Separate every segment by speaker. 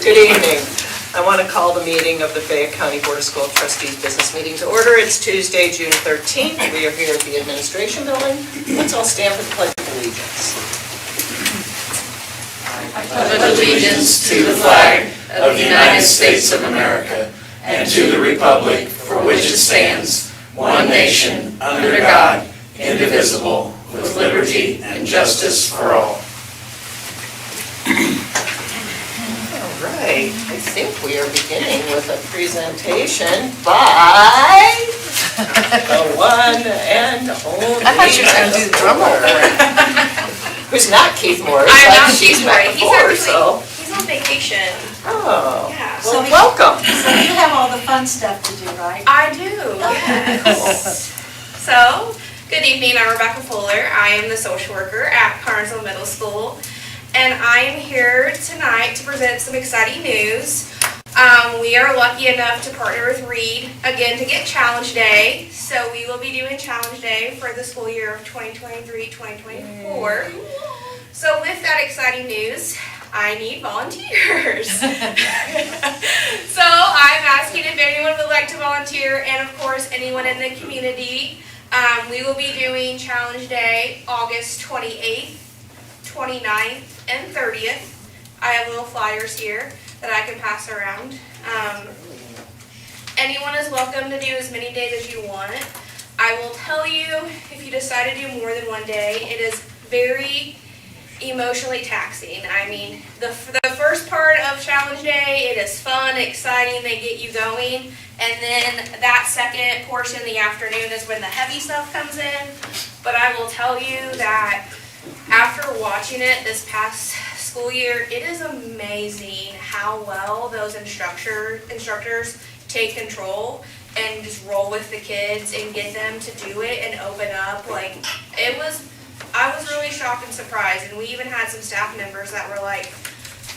Speaker 1: Good evening. I want to call the meeting of the Fayette County Board of School Trustees Business Meeting to order. It's Tuesday, June 13th. We are here at the Administration Building. Let's all stand for the Pledge of Allegiance.
Speaker 2: I pledge allegiance to the flag of the United States of America and to the republic for which it stands, one nation, under God, indivisible, with liberty and justice for all.
Speaker 1: All right, I think we are beginning with a presentation by the one and only.
Speaker 3: I thought you were going to do the drum roll.
Speaker 1: Who's not Keith Morris.
Speaker 4: I'm not
Speaker 1: She's
Speaker 4: Keith
Speaker 1: met
Speaker 4: Morris.
Speaker 1: before, so.
Speaker 4: He's on vacation.
Speaker 1: Oh,
Speaker 4: Yeah.
Speaker 1: well, welcome.
Speaker 3: So you have all the fun stuff to do, right?
Speaker 4: I do, yes. So, good evening, I'm Rebecca Fuller. I am the social worker at Carnesville Middle School. And I am here tonight to present some exciting news. We are lucky enough to partner with Reed again to get Challenge Day. So we will be doing Challenge Day for the school year of 2023-2024. So with that exciting news, I need volunteers. So I'm asking if anyone would like to volunteer, and of course anyone in the community. We will be doing Challenge Day August 28th, 29th, and 30th. I have little flyers here that I can pass around. Anyone is welcome to do as many days as you want. I will tell you, if you decide to do more than one day, it is very emotionally taxing. I mean, the first part of Challenge Day, it is fun, exciting, they get you going. And then that second portion, the afternoon, is when the heavy stuff comes in. But I will tell you that after watching it this past school year, it is amazing how well those instructors take control and just roll with the kids and get them to do it and open up. Like, I was really shocked and surprised, and we even had some staff members that were like,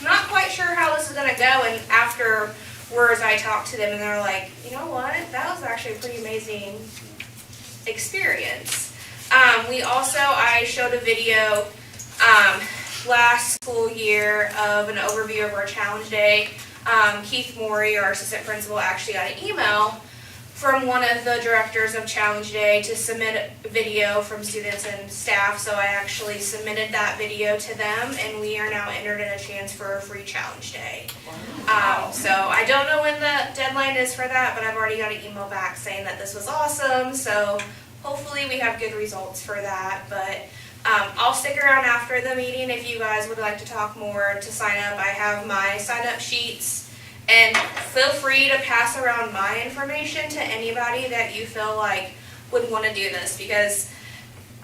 Speaker 4: not quite sure how this is gonna go, and afterwards I talked to them and they're like, you know what, that was actually a pretty amazing experience. I showed a video last school year of an overview of our Challenge Day. Keith Morey, our assistant principal, actually got an email from one of the directors of Challenge Day to submit a video from students and staff, so I actually submitted that video to them, and we are now entered in a chance for a free Challenge Day. So I don't know when the deadline is for that, but I've already got an email back saying that this was awesome, so hopefully we have good results for that. But I'll stick around after the meeting if you guys would like to talk more to sign up. I have my sign-up sheets, and feel free to pass around my information to anybody that you feel like would want to do this, because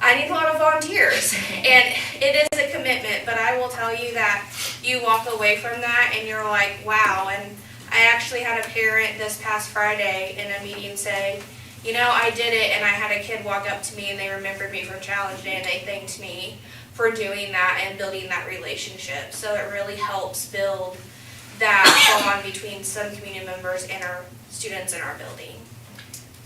Speaker 4: I need a lot of volunteers, and it is a commitment, but I will tell you that you walk away from that and you're like, wow. And I actually had a parent this past Friday in a meeting say, you know, I did it, and I had a kid walk up to me and they remembered me from Challenge Day and they thanked me for doing that and building that relationship. So it really helps build that bond between some community members and our students in our building.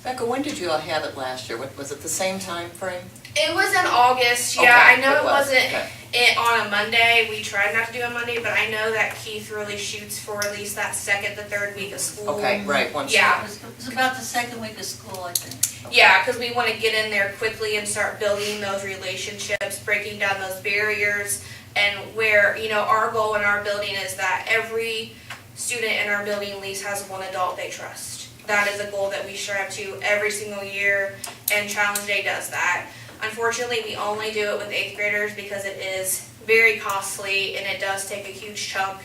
Speaker 1: Becca, when did you all have it last year? Was it the same time frame?
Speaker 4: It was in August, yeah.
Speaker 1: Okay,
Speaker 4: I know it wasn't
Speaker 1: okay.
Speaker 4: on a Monday. We tried not to do a Monday, but I know that Keith really shoots for at least that second, the third week of school.
Speaker 1: Okay, right.
Speaker 4: Yeah.
Speaker 3: It was about the second week of school, I think.
Speaker 1: Okay.
Speaker 4: Yeah, because we want to get in there quickly and start building those relationships, breaking down those barriers, and where, you know, our goal in our building is that every student in our building at least has one adult they trust. That is a goal that we strive to every single year, and Challenge Day does that. Unfortunately, we only do it with 8th graders because it is very costly and it does take a huge chunk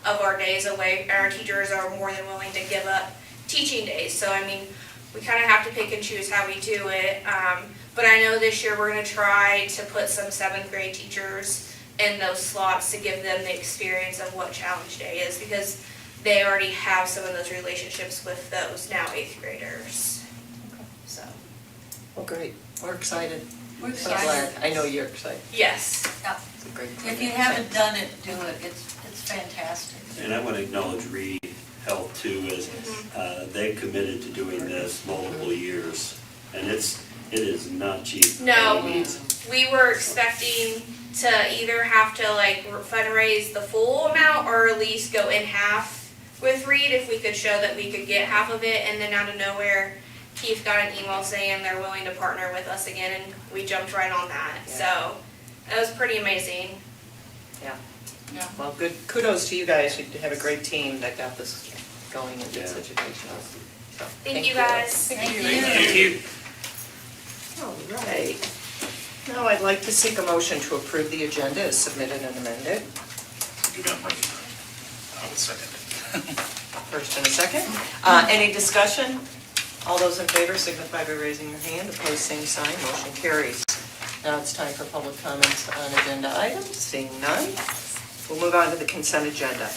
Speaker 4: of our days away. Our teachers are more than willing to give up teaching days. So, I mean, we kind of have to pick and choose how we do it. But I know this year we're going to try to put some 7th grade teachers in those slots to give them the experience of what Challenge Day is, because they already have some of those relationships with those now 8th graders. So.
Speaker 1: Well, great. We're excited.
Speaker 3: We're
Speaker 1: So
Speaker 3: excited.
Speaker 1: glad. I know you're excited.
Speaker 4: Yes.
Speaker 3: Yeah.
Speaker 1: It's a great
Speaker 3: If you haven't done it, do it. It's fantastic.
Speaker 5: And I want to acknowledge Reed Health too, as they've committed to doing this multiple years, and it is not cheap.
Speaker 4: No, we were expecting to either have to like fundraise the full amount or at least go in half with Reed if we could show that we could get half of it. And then out of nowhere, Keith got an email saying they're willing to partner with us again, and we jumped right on that.
Speaker 1: Yeah.
Speaker 4: So it was pretty amazing.
Speaker 1: Yeah.
Speaker 3: Yeah.
Speaker 1: Well, good, kudos to you guys. You have a great team that got this going and did
Speaker 5: Yeah.
Speaker 1: such a great job. So,
Speaker 4: Thank you guys.
Speaker 3: Thank you.
Speaker 2: Thank you.
Speaker 1: All right. Now I'd like to seek a motion to approve the agenda as submitted and amended.
Speaker 2: You got my, I will second it.
Speaker 1: First and a second. Any discussion? All those in favor signify by raising your hand. Opposed, same sign. Motion carries. Now it's time for public comments on agenda items. Seeing none, we'll move on to the consent agenda,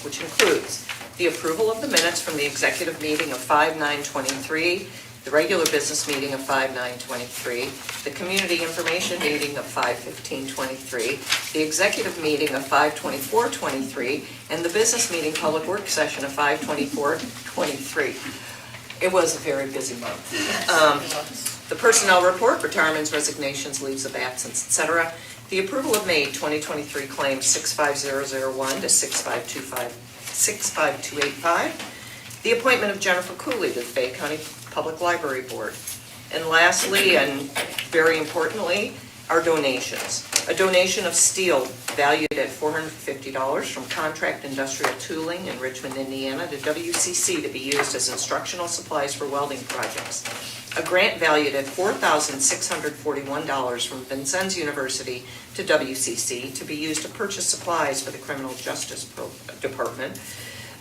Speaker 1: which includes the approval of the minutes from the executive meeting of 5/9/23, the regular business meeting of 5/9/23, the community information meeting of 5/15/23, the executive meeting of 5/24/23, and the business meeting public work session of 5/24/23. It was a very busy month. The personnel report, retirements, resignations, leaves of absence, etc. The approval of May 2023 claims 65001 to 65285. The appointment of Jennifer Cooley to the Fayette County Public Library Board. And lastly, and very importantly, our donations. A donation of steel valued at $450 from Contract Industrial Tooling in Richmond, Indiana to WCC to be used as instructional supplies for welding projects. A grant valued at $4,641 from Vincennes University to WCC to be used to purchase supplies for the Criminal Justice Department.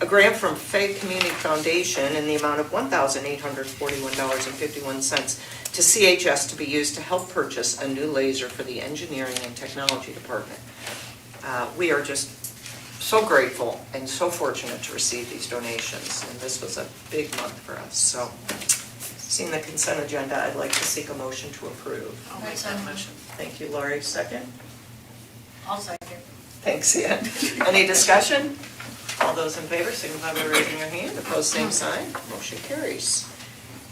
Speaker 1: A grant from Fayette Community Foundation in the amount of $1,841.51 to CHS to be used to help purchase a new laser for the Engineering and Technology Department. We are just so grateful and so fortunate to receive these donations, and this was a big month for us. So, seeing the consent agenda, I'd like to seek a motion to approve.
Speaker 3: I'll make that motion.
Speaker 1: Thank you, Lori. Second?
Speaker 3: I'll second.
Speaker 1: Thanks, Ann. Any discussion? All those in favor signify by raising your hand. Opposed, same sign. Motion carries.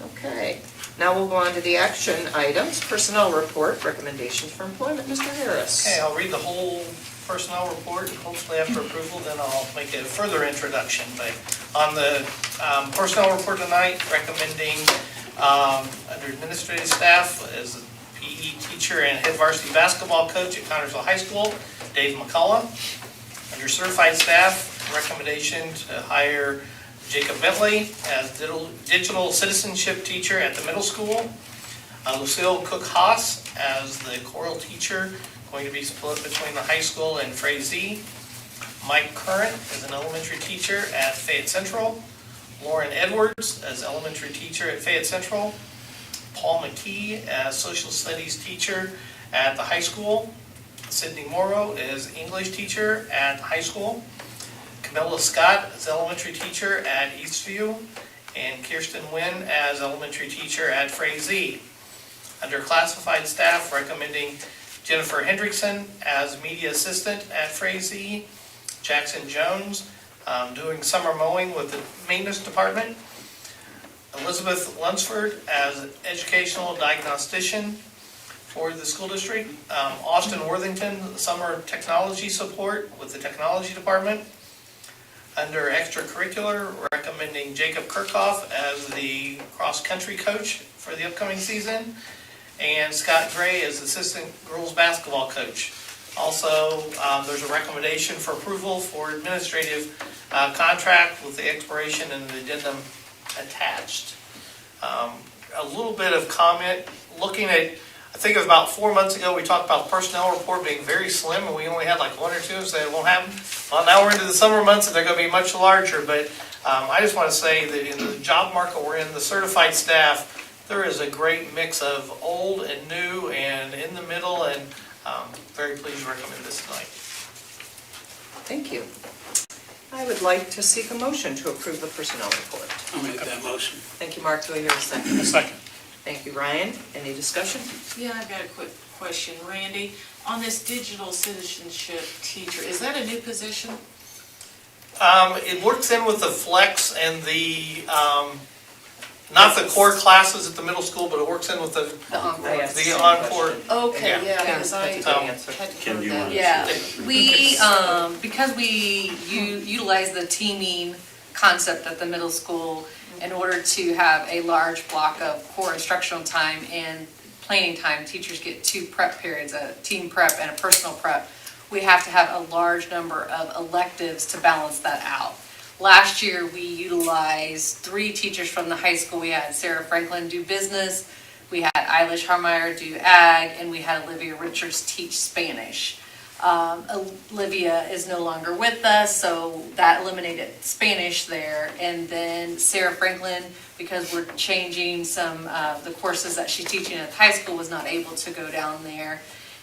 Speaker 1: Okay. Now we'll go on to the action items. Personnel report, recommendations for employment. Mr. Harris.
Speaker 6: Okay, I'll read the whole personnel report, and hopefully after approval, then I'll make a further introduction. But on the personnel report tonight, recommending under administrative staff as a PE teacher and head varsity basketball coach at Connersville High School, Dave McCullough. Under certified staff, recommendation to hire Jacob Bentley as digital citizenship teacher at the middle school. Lucille Cook-Haas as the choral teacher, going to be split between the high school and Frazee. Mike Current as an elementary teacher at Fayette Central. Lauren Edwards as elementary teacher at Fayette Central. Paul McKee as social studies teacher at the high school. Sydney Morrow is English teacher at the high school. Camilla Scott as elementary teacher at Eastview, and Kirsten Wynn as elementary teacher at Frazee. Under classified staff, recommending Jennifer Hendrickson as media assistant at Frazee, Jackson Jones doing summer mowing with the maintenance department, Elizabeth Lunsford as educational diagnostician for the school district, Austin Worthington summer technology support with the technology department. Under extracurricular, recommending Jacob Kirchhoff as the cross-country coach for the upcoming season, and Scott Gray as assistant girls basketball coach. Also, there's a recommendation for approval for administrative contract with the expiration and the addendum attached. A little bit of comment, looking at, I think it was about 4 months ago, we talked about the personnel report being very slim, and we only had like one or two, so it won't happen. Well, now we're into the summer months, and they're going to be much larger, but I just want to say that in the job market we're in, the certified staff, there is a great mix of old and new and in the middle, and very pleased to recommend this tonight.
Speaker 1: Thank you. I would like to seek a motion to approve the personnel report.
Speaker 2: I'll make that motion.
Speaker 1: Thank you, Mark. Do I hear a second?
Speaker 2: Second.
Speaker 1: Thank you, Ryan. Any discussion?
Speaker 7: Yeah, I've got a quick question, Randy. On this digital citizenship teacher, is that a new position?
Speaker 6: It works in with the flex and the not the core classes at the middle school, but it works in with the
Speaker 1: I asked the
Speaker 6: the
Speaker 1: same
Speaker 6: encore.
Speaker 1: question.
Speaker 7: Okay,
Speaker 6: Yeah.
Speaker 7: yeah, because I
Speaker 1: That's a good answer.
Speaker 7: hadn't
Speaker 5: Kim,
Speaker 7: heard
Speaker 5: do you want
Speaker 7: that.
Speaker 5: to?
Speaker 8: Yeah, because we utilize the teaming concept at the middle school in order to have a large block of core instructional time and planning time. Teachers get 2 prep periods, a team prep and a personal prep. We have to have a large number of electives to balance that out. Last year, we utilized 3 teachers from the high school. We had Sarah Franklin do business, we had Eilish Harmeyer do ag, and we had Olivia Richards teach Spanish. Olivia is no longer with us, so that eliminated Spanish there. And then Sarah Franklin, because we're changing some of the courses that she's teaching at high school, was not able to go down there.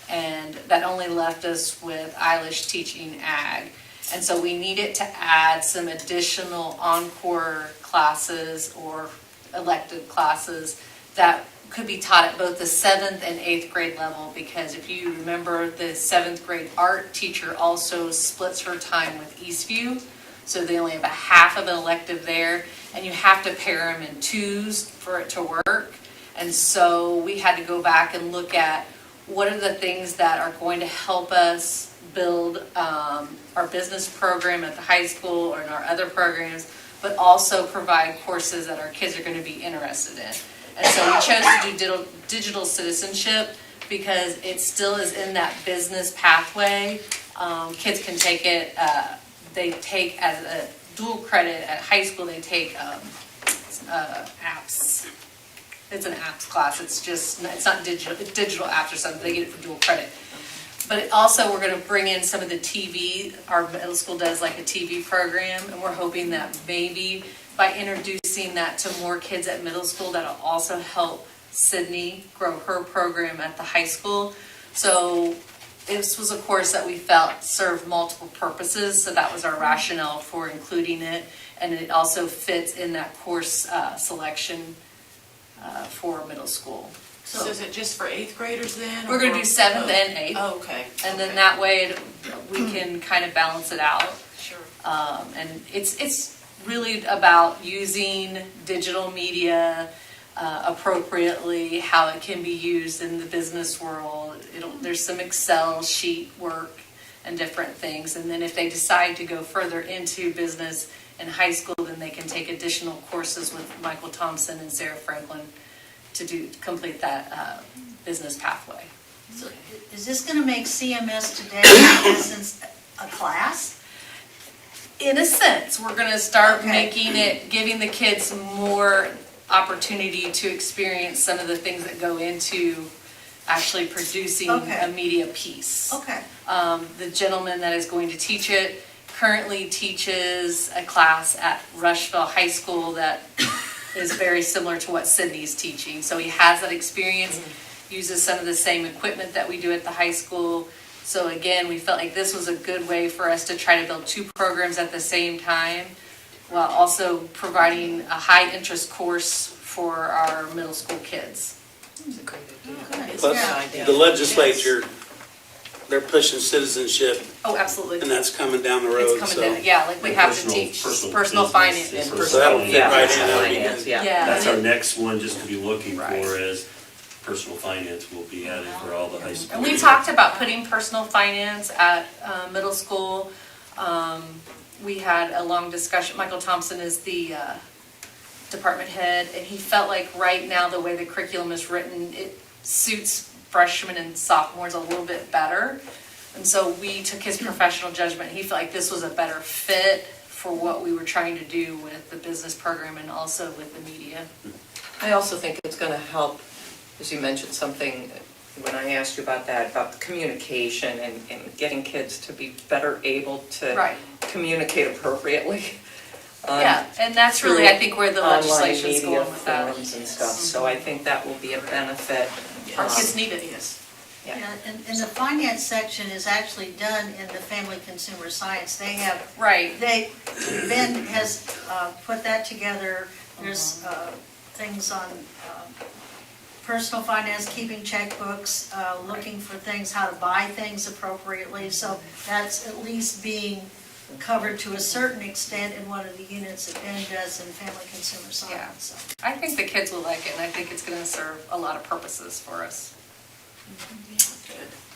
Speaker 8: And that only left us with Eilish teaching ag. And so we needed to add some additional encore classes or elective classes that could be taught at both the 7th and 8th grade level, because if you remember, the 7th grade art teacher also splits her time with Eastview, so they only have a half of an elective there, and you have to pair them in 2s for it to work. And so we had to go back and look at what are the things that are going to help us build our business program at the high school or in our other programs, but also provide courses that our kids are going to be interested in. And so we chose to do digital citizenship because it still is in that business pathway. Kids can take it, they take as a dual credit at high school, they take apps. It's an apps class, it's not digital, it's digital apps or something, they get it for dual credit. But it also, we're gonna bring in some of the TV, our middle school does like a TV program, and we're hoping that maybe by introducing that to more kids at middle school, that'll also help Sydney grow her program at the high school. So this was a course that we felt served multiple purposes, so that was our rationale for including it. And it also fits in that course selection for middle school.
Speaker 7: So is it just for 8th graders then?
Speaker 8: We're gonna
Speaker 7: or-
Speaker 8: do 7th and 8th.
Speaker 7: Oh, okay.
Speaker 8: And then that way we can kind of balance it out.
Speaker 7: Sure.
Speaker 8: And it's really about using digital media appropriately, how it can be used in the business world. There's some Excel sheet work and different things. And then if they decide to go further into business in high school, then they can take additional courses with Michael Thompson and Sarah Franklin to complete that business pathway.
Speaker 3: So is this gonna make CMS today, in essence, a class?
Speaker 8: In a sense, we're going to start
Speaker 3: Okay.
Speaker 8: making it, giving the kids more opportunity to experience some of the things that go into actually producing
Speaker 3: Okay.
Speaker 8: a media piece.
Speaker 3: Okay,
Speaker 8: The gentleman that is going to teach it currently teaches a class at Rushville High School that is very similar to what Sydney's teaching. So he has that experience, uses some of the same equipment that we do at the high school. So again, we felt like this was a good way for us to try to build 2 programs at the same time, while also providing a high-interest course for our middle school kids.
Speaker 1: It's a great idea.
Speaker 3: It's
Speaker 1: a
Speaker 3: good.
Speaker 1: good idea.
Speaker 2: The legislature, they're pushing citizenship,
Speaker 8: Oh, absolutely.
Speaker 2: and that's coming down the road,
Speaker 8: It's coming
Speaker 2: so.
Speaker 8: down, yeah, like we have to
Speaker 5: Personal-
Speaker 8: teach
Speaker 5: personal
Speaker 8: personal
Speaker 5: business
Speaker 8: finance.
Speaker 5: and
Speaker 8: and
Speaker 5: personal
Speaker 2: So that'll fit
Speaker 1: Yeah,
Speaker 2: right in,
Speaker 1: personal
Speaker 2: that'll be
Speaker 1: finance,
Speaker 2: good.
Speaker 1: yeah.
Speaker 8: Yeah.
Speaker 5: That's our next one, just to be looking
Speaker 8: Right.
Speaker 5: for is personal finance will be added for all the high school.
Speaker 8: And we talked about putting personal finance at middle school. We had a long discussion. Michael Thompson is the department head, and he felt like right now, the way the curriculum is written, it suits freshmen and sophomores a little bit better. And so we took his professional judgment. He felt like this was a better fit for what we were trying to do with the business program and also with the media.
Speaker 1: I also think it's going to help, as you mentioned something when I asked you about that, about the communication and getting kids to be better able to
Speaker 8: Right.
Speaker 1: communicate appropriately.
Speaker 8: Yeah, and that's really, I think, where the legislation's
Speaker 1: Online
Speaker 8: going with that.
Speaker 1: media forums and stuff, so I think that will be a benefit.
Speaker 8: Our kids need it, yes.
Speaker 1: Yeah.
Speaker 3: yeah, and the finance section is actually done in the Family Consumer Science. They have,
Speaker 8: Right.
Speaker 3: Ben has put that together. There's things on personal finance, keeping checkbooks, looking for things, how to buy things appropriately. So that's at least being covered to a certain extent in one of the units that Ben does in Family Consumer
Speaker 8: Yeah.
Speaker 3: Science. So.
Speaker 8: I think the kids will like it, and I think it's going to serve a lot of purposes for us.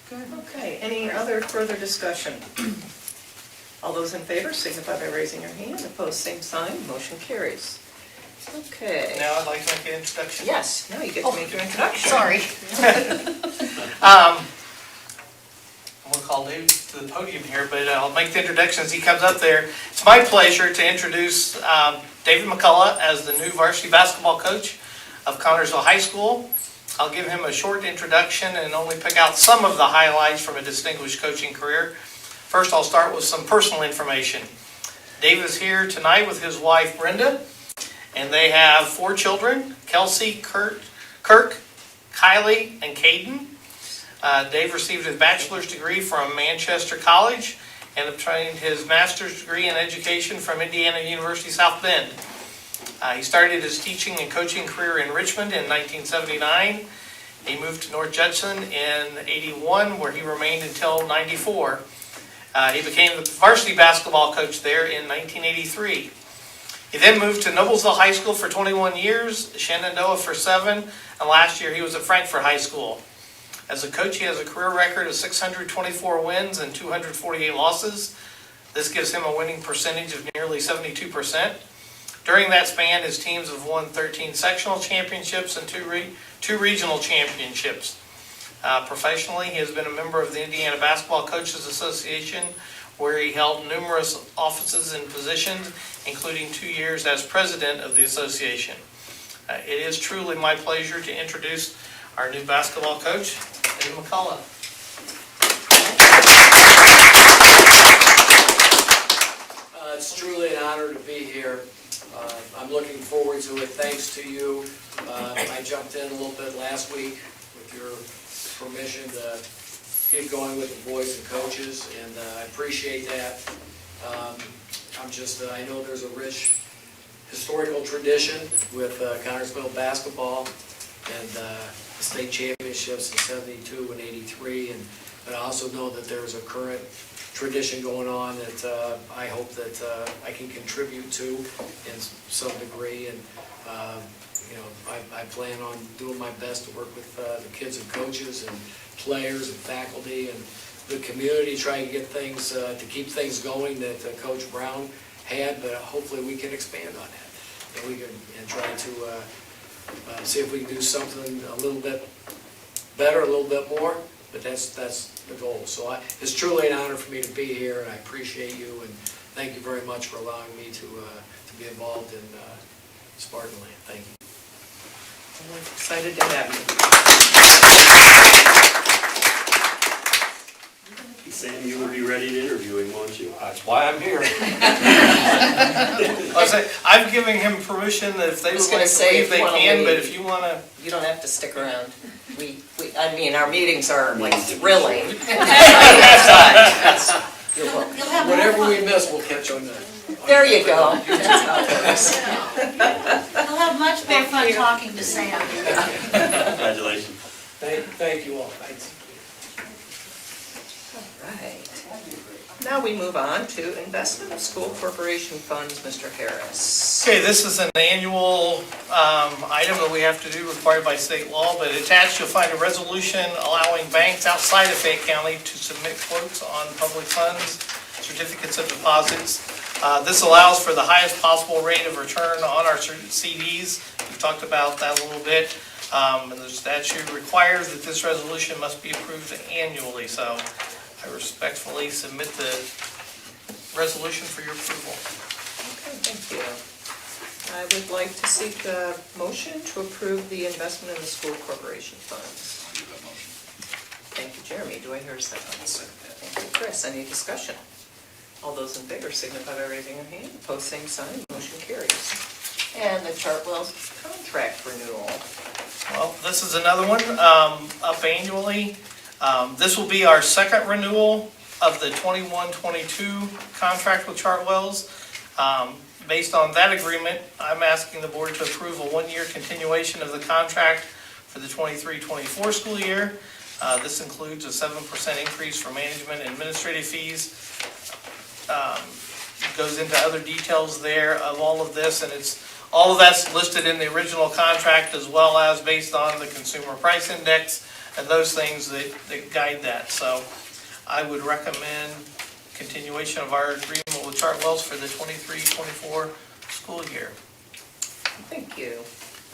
Speaker 1: Good. Okay, any other further discussion? All those in favor signify by raising your hand. Opposed, same sign. Motion carries. Okay.
Speaker 6: Now I'd like to make an introduction.
Speaker 1: Yes, now you get to make your introduction.
Speaker 3: Sorry.
Speaker 6: We'll call Dave to the podium here, but I'll make the introduction as he comes up there. It's my pleasure to introduce David McCullough as the new varsity basketball coach of Connersville High School. I'll give him a short introduction and only pick out some of the highlights from a distinguished coaching career. First, I'll start with some personal information. Dave is here tonight with his wife, Brenda, and they have 4 children, Kelsey, Kirk, Kylie, and Caden. Dave received his bachelor's degree from Manchester College and obtained his master's degree in education from Indiana University South Bend. He started his teaching and coaching career in Richmond in 1979. He moved to North Judson in 81, where he remained until 94. He became the varsity basketball coach there in 1983. He then moved to Noblesville High School for 21 years, Shenandoah for 7, and last year he was at Frankfort High School. As a coach, he has a career record of 624 wins and 248 losses. This gives him a winning percentage of nearly 72%. During that span, his teams have won 13 sectional championships and two regional championships. Professionally, he has been a member of the Indiana Basketball Coaches Association, where he held numerous offices and positions, including 2 years as president of the association. It is truly my pleasure to introduce our new basketball coach, David McCullough.
Speaker 2: It's truly an honor to be here. I'm looking forward to it, thanks to you. I jumped in a little bit last week with your permission to keep going with the boys and coaches, and I appreciate that. I know there's a rich historical tradition with Connersville basketball and the state championships in 72 and 83, but I also know that there's a current tradition going on that I hope that I can contribute to in some degree, and I plan on doing my best to work with the kids and coaches and players and faculty and the community, trying to get things, to keep things going that Coach Brown had, but hopefully we can expand on that. And try to see if we can do something a little bit better, a little bit more, but that's the goal. So it's truly an honor for me to be here, and I appreciate you, and thank you very much for allowing me to be involved in Spartan Land. Thank you.
Speaker 1: We're excited to have you.
Speaker 5: Sam, you would be ready to interview him, won't you?
Speaker 2: That's why I'm here.
Speaker 6: I've given him permission that if they
Speaker 1: I was
Speaker 6: would
Speaker 1: gonna
Speaker 6: like to
Speaker 1: say,
Speaker 6: leave,
Speaker 1: if
Speaker 6: they
Speaker 1: you wanna
Speaker 6: can, but
Speaker 1: leave.
Speaker 6: if you want to,
Speaker 1: You don't have to stick around. Our meetings are like thrilling. You're welcome.
Speaker 3: You'll have more
Speaker 2: Whatever
Speaker 3: fun.
Speaker 2: we miss, we'll catch on that.
Speaker 1: There you go. That's how it works.
Speaker 3: You'll have much more fun talking to Sam.
Speaker 5: Congratulations.
Speaker 2: Thank you all. Thanks.
Speaker 1: All right. Now we move on to investment of school corporation funds, Mr. Harris.
Speaker 6: okay, this is an annual item that we have to do, required by state law, but attached you'll find a resolution allowing banks outside of Fayette County to submit quotes on public funds, certificates of deposits. This allows for the highest possible rate of return on our CDs. We've talked about that a little bit. And the statute requires that this resolution must be approved annually, so I respectfully submit the resolution for your approval.
Speaker 1: Okay, thank you. I would like to seek a motion to approve the investment in the school corporation funds.
Speaker 9: I'll do that motion.
Speaker 1: Thank you, Jeremy. Do I hear a second?
Speaker 9: I'll second that.
Speaker 1: Thank you, Chris. Any discussion? All those in favor signify by raising your hand. Opposed, same sign. Motion carries. And the Chartwell's contract renewal.
Speaker 6: Well, this is another one, up annually. This will be our second renewal of the 21-22 contract with Chartwells. Based on that agreement, I'm asking the board to approve a one-year continuation of the contract for the 23-24 school year. This includes a 7% increase for management and administrative fees. goes into other details there of all of this, and all of that's listed in the original contract as well as based on the consumer price index and those things that guide that. So I would recommend continuation of our agreement with Chartwell's for the 23-24 school year.
Speaker 1: Thank you.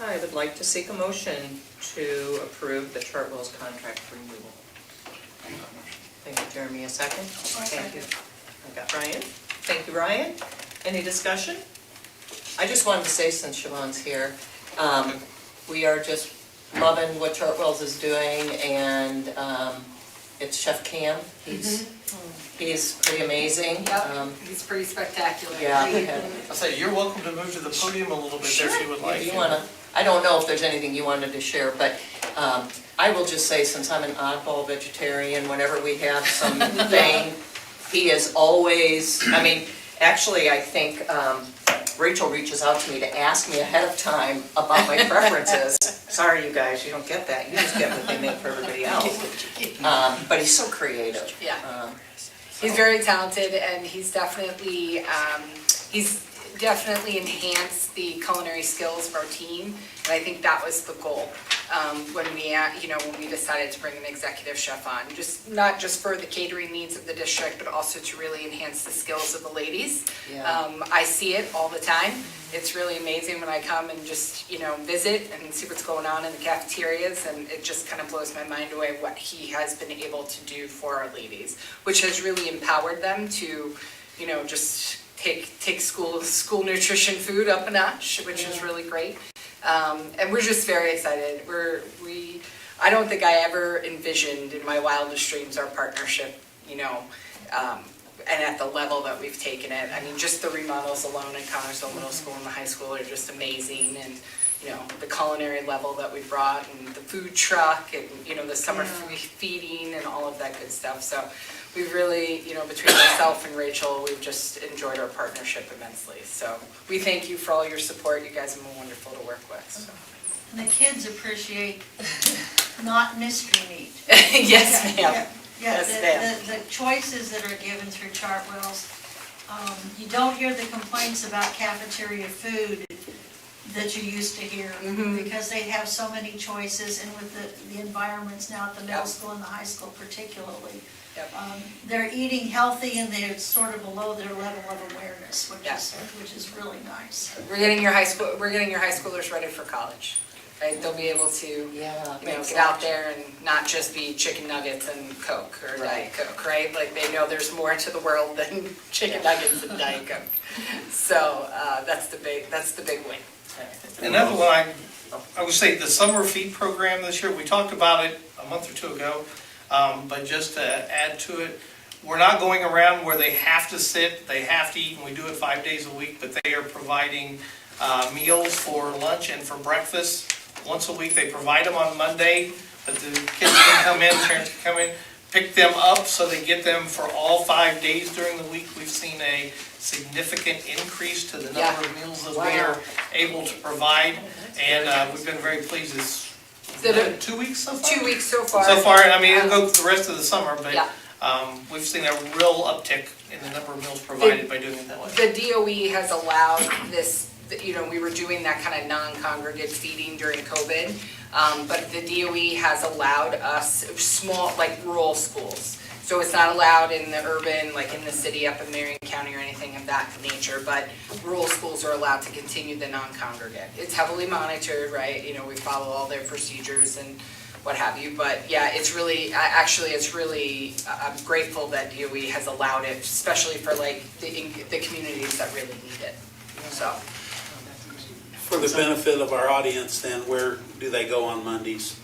Speaker 1: I would like to seek a motion to approve the Chartwell's contract renewal. Thank you, Jeremy. A second? Thank you. I got Ryan. Thank you, Ryan. Any discussion? I just wanted to say, since Siobhan's here, we are just loving what Chartwell's is doing, and it's Chef Cam. He's pretty amazing.
Speaker 8: Yep, he's pretty spectacular.
Speaker 1: Yeah.
Speaker 6: I'll say, you're welcome to move to the podium a little bit there if you would like.
Speaker 1: If you wanna, I don't know if there's anything you wanted to share, but I will just say, since I'm an oddball vegetarian, whenever we have something, he is always, I mean, actually, I think Rachel reaches out to me to ask me ahead of time about my preferences. Sorry, you guys, you don't get that. You just get what they make for everybody else. But he's so creative.
Speaker 8: Yeah. He's very talented, and he's definitely enhanced the culinary skills of our team, and I think that was the goal when we decided to bring an executive chef on, not just for the catering needs of the district, but also to really enhance the skills of the ladies.
Speaker 1: Yeah.
Speaker 8: I see it all the time. It's really amazing when I come and just visit and see what's going on in the cafeterias, and it just kind of blows my mind away what he has been able to do for our ladies, which has really empowered them to just take school nutrition food up a notch, which is really great. And we're just very excited. I don't think I ever envisioned in my wildest dreams our partnership, and at the level that we've taken it. I mean, just the remodels alone in Connersville Middle School and the high school are just amazing, and the culinary level that we brought, and the food truck, and the summer feeding and all of that good stuff. So we've really, between myself and Rachel, we've just enjoyed our partnership immensely. So we thank you for all your support. You guys have been wonderful to work with. So.
Speaker 3: And the kids appreciate not mystery meat.
Speaker 8: Yes, ma'am.
Speaker 3: Yeah,
Speaker 8: Yes, ma'am.
Speaker 3: the choices that are given through Chartwell's, you don't hear the complaints about cafeteria food that you used to hear, because they have so many choices, and with the environments now at the middle school and the high school particularly.
Speaker 8: Yep.
Speaker 3: They're eating healthy, and they're sort of below their level of awareness, which is really nice.
Speaker 8: We're getting your high schoolers ready for college. Right? They'll be able to get out there and not just be chicken nuggets and Coke or Diet Coke, right? Like they know there's more to the world than chicken nuggets and Diet Coke. So that's the big win.
Speaker 6: Another one, I would say the summer feed program this year, we talked about it a month or two ago, but just to add to it, we're not going around where they have to sit, they have to eat, and we do it 5 days a week, but they are providing meals for lunch and for breakfast. Once a week, they provide them on Monday, but the kids can come in, parents can come in, pick them up, so they get them for all 5 days during the week. We've seen a significant increase to the number of meals that we are able to provide, and we've been very pleased. It's 2 weeks so far?
Speaker 8: 2 weeks so far.
Speaker 6: So far, I mean, it'll go the rest of the summer, but
Speaker 8: Yeah.
Speaker 6: we've seen a real uptick in the number of meals provided by doing it that way.
Speaker 8: The DOE has allowed this, we were doing that kind of non-congregate feeding during COVID, but the DOE has allowed us small, like rural schools. So it's not allowed in the urban, like in the city up in Marion County or anything of that nature, but rural schools are allowed to continue the non-congregate. It's heavily monitored, right? We follow all their procedures and what have you, but yeah, it's really, I'm grateful that DOE has allowed it, especially for like the communities that really need it, so.
Speaker 2: For the benefit of our audience, then, where do they go on Mondays?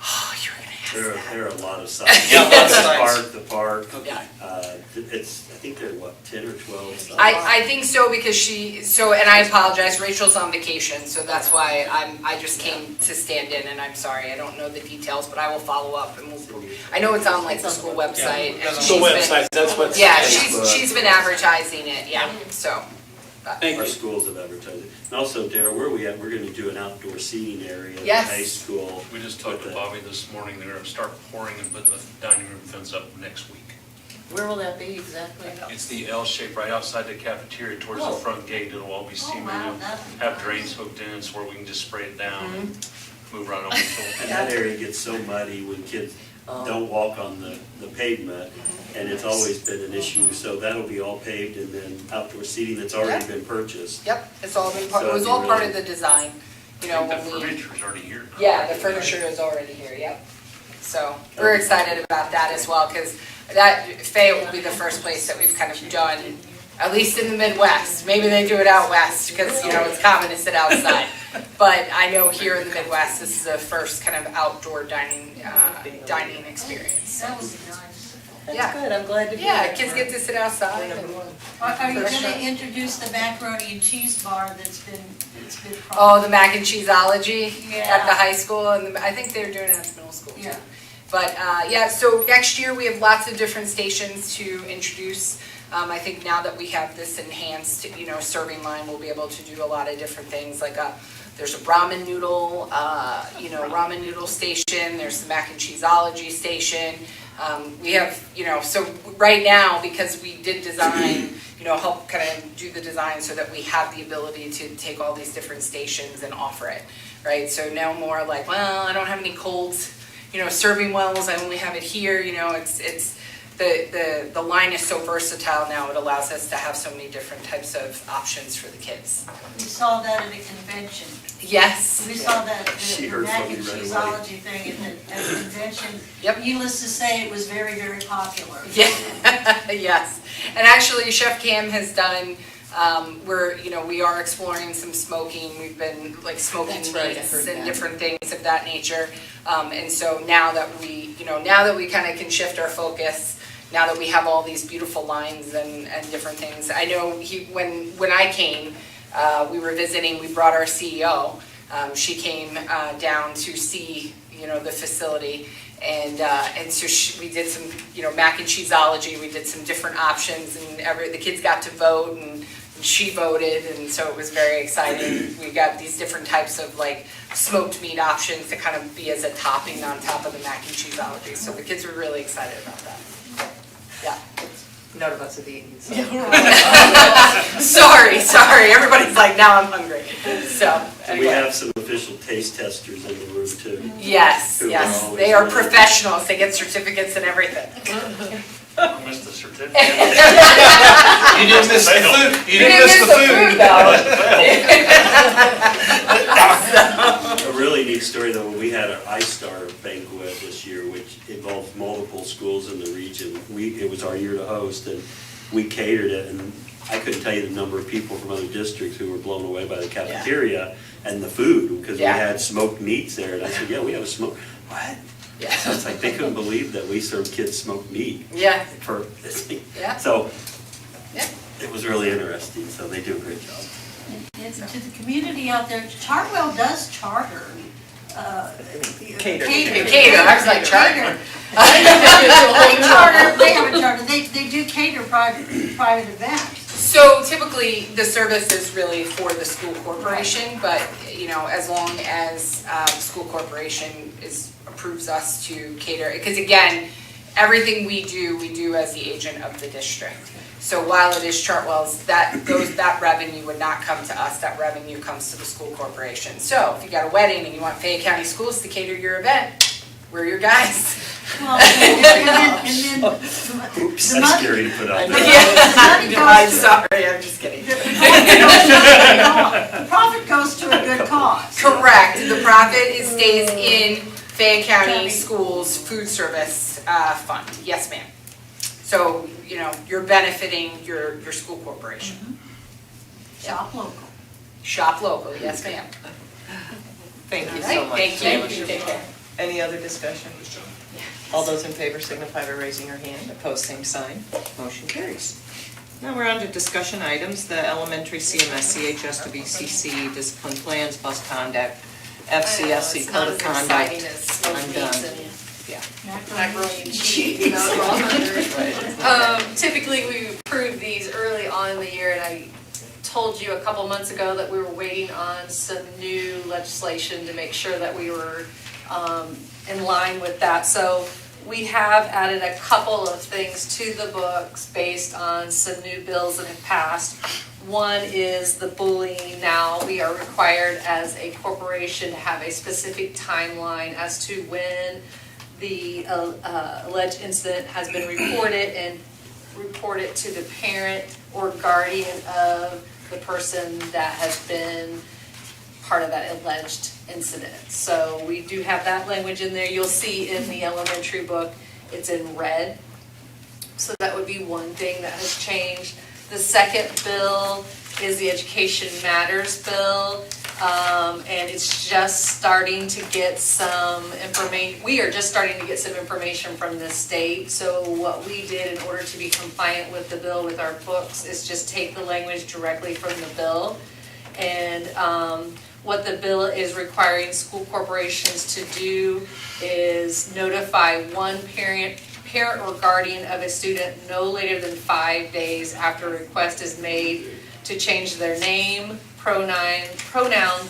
Speaker 8: Oh, you're gonna ask that.
Speaker 5: There are a lot of sites.
Speaker 6: Yeah, lots of sites.
Speaker 5: The park.
Speaker 8: Yeah.
Speaker 5: I think there are 10 or 12 sites?
Speaker 8: I think so because and I apologize, Rachel's on vacation, so that's why I just came to stand in, and I'm sorry, I don't know the details, but I will follow up, and I know it's on like the school website.
Speaker 6: Yeah.
Speaker 8: And
Speaker 2: School website, that's what's.
Speaker 8: Yeah, she's been advertising it, so.
Speaker 2: Thank
Speaker 5: Our
Speaker 2: you.
Speaker 5: schools have advertised it. And also, Darryl, where are we at? We're going to do an outdoor seating area at the
Speaker 8: Yes.
Speaker 5: high school.
Speaker 9: We just talked to Bobby this morning, they're gonna start pouring and putting the dining room fence up next week.
Speaker 1: Where will that be exactly?
Speaker 9: It's the L shape right outside the cafeteria towards the
Speaker 1: Oh.
Speaker 9: front gate. It'll all be
Speaker 3: Oh,
Speaker 9: cement.
Speaker 3: wow, that'd be
Speaker 9: Have
Speaker 3: nice.
Speaker 9: drains hooked in so where we can just spray it down and move right over.
Speaker 5: And that area gets so muddy when kids don't walk on the pavement, and it's always been an issue. So that'll be all paved, and then outdoor seating that's already been purchased.
Speaker 8: Yep, it's all been part,
Speaker 5: So
Speaker 8: it was
Speaker 5: it'd be
Speaker 8: all part
Speaker 5: really-
Speaker 8: of the design, you
Speaker 9: I
Speaker 8: know,
Speaker 9: think the
Speaker 8: when we.
Speaker 9: furniture's already here.
Speaker 8: Yeah, the furniture is already here, yep. So we're excited about that as well, because that, Fayette will be the first place that we've kind of done, at least in the Midwest. Maybe they do it out west, because, you know, it's common to sit outside. But I know here in the Midwest, this is the first kind of outdoor dining experience.
Speaker 3: That would be nice.
Speaker 1: That's
Speaker 8: Yeah.
Speaker 1: good, I'm glad to hear
Speaker 8: Yeah,
Speaker 1: that.
Speaker 8: kids get to sit outside and.
Speaker 3: Are you
Speaker 8: Fresh
Speaker 3: gonna
Speaker 8: up.
Speaker 3: introduce the macaroni and cheese bar that's been
Speaker 8: Oh, the mac and cheeseology at
Speaker 3: Yeah.
Speaker 8: the high school, and I think they're doing it at the middle school too.
Speaker 3: Yeah.
Speaker 8: But, yeah, so next year we have lots of different stations to introduce. I think now that we have this enhanced, you know, serving line, we'll be able to do a lot of different things, like there's a ramen noodle, ramen noodle station, there's the mac and cheeseology station. We have, you know, so right now, because we did design, you know, help kind of do the design so that we have the ability to take all these different stations and offer it, right? So now more like, well, I don't have any cold, you know, serving wells, I only have it here, you know, it's the line is so versatile now, it allows us to have so many different types of options for the kids.
Speaker 3: We saw that at a convention.
Speaker 8: Yes.
Speaker 3: We saw that,
Speaker 5: She
Speaker 3: the
Speaker 5: heard
Speaker 3: mac
Speaker 5: from
Speaker 3: and
Speaker 5: you right away.
Speaker 3: cheeseology thing at the convention.
Speaker 8: Yep.
Speaker 3: Needless to say, it was very, very popular.
Speaker 8: Yeah, yes. And actually, Chef Cam has done, we are exploring some smoking. We've been like smoking
Speaker 1: That's right, I
Speaker 8: meats
Speaker 1: heard
Speaker 8: and
Speaker 1: that.
Speaker 8: different things of that nature. And so now that we kind of can shift our focus, now that we have all these beautiful lines and different things. I know when I came, we were visiting, we brought our CEO. She came down to see, you know, the facility. And so we did some, you know, mac and cheeseology, we did some different options, and the kids got to vote, and she voted, and so it was very exciting. We got these different types of like smoked meat options to kind of be as a topping on top of the mac and cheeseology, so the kids were really excited about that. Yeah.
Speaker 1: None of us have eaten, so.
Speaker 8: Sorry, everybody's like, now I'm hungry, so.
Speaker 5: And we
Speaker 8: anyway.
Speaker 5: have some official taste testers in the room too.
Speaker 8: Yes,
Speaker 5: Who are
Speaker 8: yes,
Speaker 5: always
Speaker 8: they are
Speaker 5: nice.
Speaker 8: professionals, they get certificates and everything.
Speaker 9: I missed the certificate.
Speaker 6: You didn't miss the food, you didn't miss the food.
Speaker 8: though.
Speaker 5: A really neat story though, we had our Ice Star banquet this year, which involved multiple schools in the region. It was our year to host, and we catered it, and I couldn't tell you the number of people from other districts who were blown away by the cafeteria and the food, because we
Speaker 8: Yeah.
Speaker 5: had smoked meats there, and I said, yeah, we have a smoke, what?
Speaker 8: Yeah.
Speaker 5: So it's like, they couldn't believe that we served kids smoked meat
Speaker 8: Yeah,
Speaker 5: for this thing.
Speaker 8: Yeah.
Speaker 5: So,
Speaker 8: Yeah.
Speaker 5: it was really interesting, so they do a great job.
Speaker 3: And to the community out there, Chartwell does charter.
Speaker 1: Cater.
Speaker 8: Cater, I was like, charter.
Speaker 3: They have a charter, they do cater private events.
Speaker 8: So typically, the service is really for the school corporation, but, you know, as long as the school corporation approves us to cater, because again, everything we do as the agent of the district. So while it is Chartwell's, that revenue would not come to us, that revenue comes to the school corporation. So if you got a wedding and you want Fayette County Schools to cater your event, we're your guys.
Speaker 3: Well, and then
Speaker 5: Oops,
Speaker 3: the
Speaker 5: that's
Speaker 3: money-
Speaker 5: scary to put out
Speaker 3: the
Speaker 5: there.
Speaker 3: money
Speaker 8: I'm
Speaker 3: goes to,
Speaker 8: sorry, I'm just kidding.
Speaker 3: the profit goes to a good cause.
Speaker 8: Correct, the profit stays in Fayette County Schools Food Service Fund, yes ma'am. So, you know, you're benefiting your school corporation.
Speaker 3: Shop local.
Speaker 8: Shop local, yes ma'am.
Speaker 1: Thank you so
Speaker 8: Right,
Speaker 1: much.
Speaker 8: thank you, take care.
Speaker 1: Any other discussion? All those in favor signify by raising your hand. Opposed, same sign. Motion carries. Now we're on to discussion items. The elementary CMS, CHS to BCC, discipline plans, bus conduct, FCSC code of conduct. I'm done.
Speaker 3: Macaroni and cheese.
Speaker 10: Typically, we approve these early on in the year, and I told you a couple months ago that we were waiting on some new legislation to make sure that we were in line with that. So
Speaker 8: We have added a couple of things to the books based on some new bills that have passed. One is the bullying. Now we are required as a corporation to have a specific timeline as to when the alleged incident has been reported and report it to the parent or guardian of the person that has been part of that alleged incident. So we do have that language in there. You'll see in the elementary book, it's in red. So that would be one thing that has changed. The second bill is the Education Matters bill. And it's just starting to get some information. We are just starting to get some information from the state. So what we did in order to be compliant with the bill with our books is just take the language directly from the bill. And what the bill is requiring school corporations to do is notify one parent or guardian of a student no later than 5 days after a request is made to change their name, pronoun,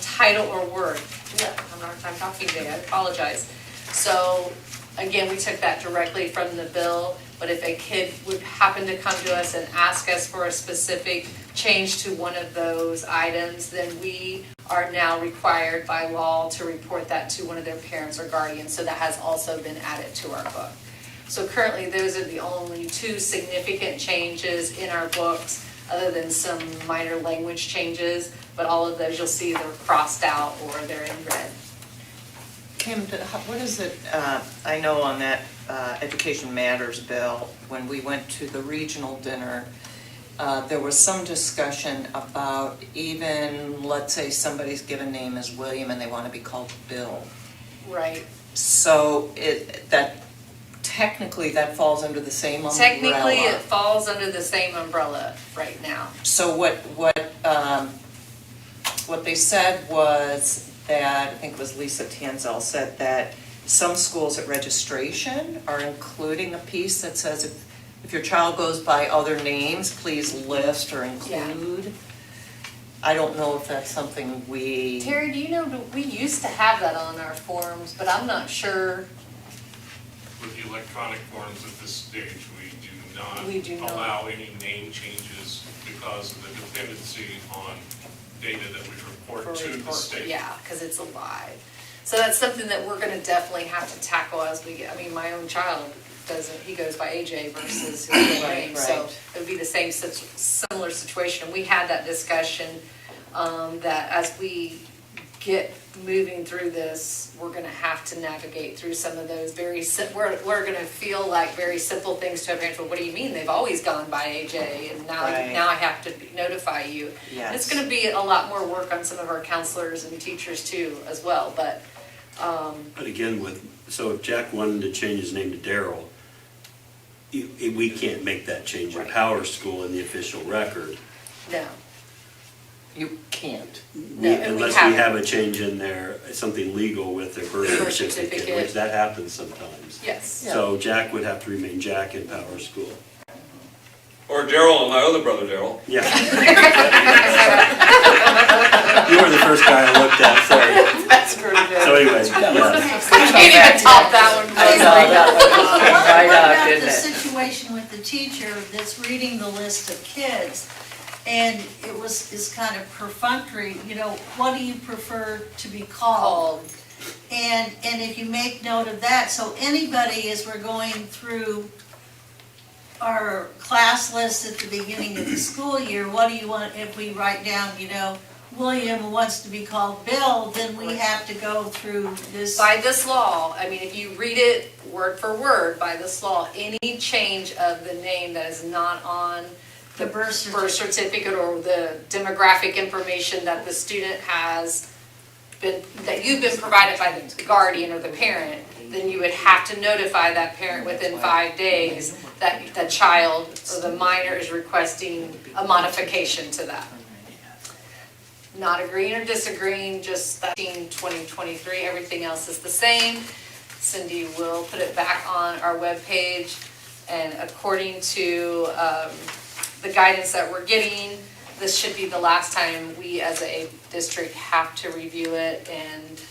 Speaker 8: title, or word. Yeah, I'm talking today, I apologize. So, again, we took that directly from the bill, but if a kid would happen to come to us and ask us for a specific change to one of those items, then we are now required by law to report that to one of their parents or guardians, so that has also been added to our book. So currently, those are the only two significant changes in our books, other than some minor language changes, but all of those you'll see they're crossed out or they're in red.
Speaker 1: Kim, what is it, I know on that Education Matters bill, when we went to the regional dinner, there was some discussion about even, let's say somebody's given name as William and they want to be called Bill.
Speaker 8: Right.
Speaker 1: So technically that falls under the same umbrella.
Speaker 8: Technically, it falls under the same umbrella right now.
Speaker 1: So what they said was that, I think it was Lisa Tanzel said that some schools at registration are including a piece that says if your child goes by other names, please list or include. Yeah. I don't know if that's something we...
Speaker 8: Terry, do you know, we used to have that on our forms, but I'm not sure.
Speaker 9: With the electronic forms at this stage,
Speaker 8: We do not
Speaker 9: allow any name changes because of the dependency on data that we report to the state.
Speaker 8: Yeah, because it's alive. So that's something that we're going to definitely have to tackle as we get. I mean, my own child doesn't, he goes by AJ versus his real name. So it would be the same similar situation. We had that discussion that as we get moving through this, we're going to have to navigate through some of those we're going to feel like very simple things to our parents. Well, what do you mean? They've always gone by AJ, and now I have to notify you.
Speaker 1: Yes.
Speaker 8: And it's going to be a lot more work on some of our counselors and teachers too, as well. But
Speaker 5: again, so if Jack wanted to change his name to Daryl, we can't make that change in Power School in the official record.
Speaker 8: no.
Speaker 1: You can't.
Speaker 5: Unless we have a change in there, something legal with their birth certificate, which that happens sometimes.
Speaker 8: Yes.
Speaker 5: So Jack would have to remain Jack in Power School.
Speaker 2: Or Daryl and my other brother Daryl.
Speaker 5: Yeah. You were the first guy I looked at, sorry.
Speaker 1: That's pretty good.
Speaker 5: So anyway, yeah.
Speaker 8: I can't even top that one.
Speaker 1: I know, that one came
Speaker 3: What
Speaker 1: right up,
Speaker 3: about
Speaker 1: didn't
Speaker 3: the
Speaker 1: it?
Speaker 3: situation with the teacher that's reading the list of kids? And it's kind of perfunctory, what do you prefer to be called? And if you make note of that, so anybody, as we're going through our class list at the beginning of the school year, what do you want, if we write down, William wants to be called Bill, then we have to go through this.
Speaker 8: By this law, I mean, if you read it word for word, by this law, any change of the name that is not on the birth certificate or the demographic information that the student has been, that you've been provided by the guardian or the parent, then you would have to notify that parent within 5 days that the child or the minor is requesting a modification to that. Not agreeing or disagreeing, just that 2023, everything else is the same. Cindy will put it back on our webpage, and according to the guidance that we're getting, this should be the last time we as a district have to review it and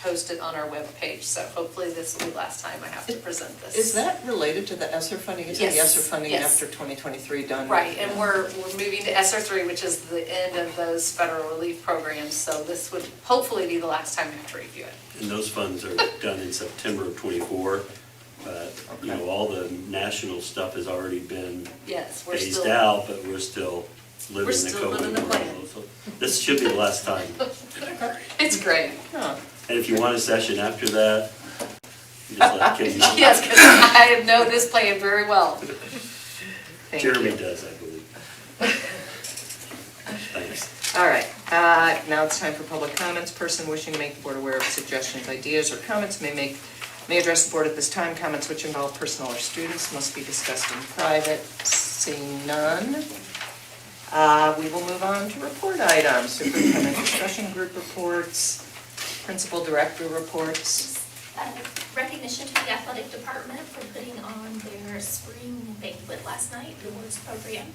Speaker 8: post it on our webpage. So hopefully this will be the last time I have to present this.
Speaker 1: Is that related to the ESSER funding? Is the
Speaker 8: Yes,
Speaker 1: ESSER funding
Speaker 8: yes.
Speaker 1: after 2023 done?
Speaker 8: Right, and we're moving to ESSER 3, which is the end of those federal relief programs. So this would hopefully be the last time I have to review it.
Speaker 5: And those funds are done in September of '24. You know, all the national stuff has already been
Speaker 8: Yes, we're
Speaker 5: phased
Speaker 8: still.
Speaker 5: out, but we're still living the
Speaker 8: still living
Speaker 5: COVID
Speaker 8: the plan.
Speaker 5: world. So this should be the last time.
Speaker 8: It's great.
Speaker 1: Huh.
Speaker 5: And if you want a session after that, you just let Kim know.
Speaker 8: Yes, because I know this plan very well.
Speaker 1: Thank
Speaker 5: Jeremy
Speaker 1: you.
Speaker 5: does, I believe. Thanks.
Speaker 1: All right, now it's time for public comments. Person wishing to make the board aware of suggestions, ideas, or comments may address the board at this time. Comments which involve personnel or students must be discussed in private. Seeing none, we will move on to report items. Superintendent discussion group reports, principal director reports.
Speaker 11: Recognition to the athletic department for putting on their spring banquet last night, the awards program.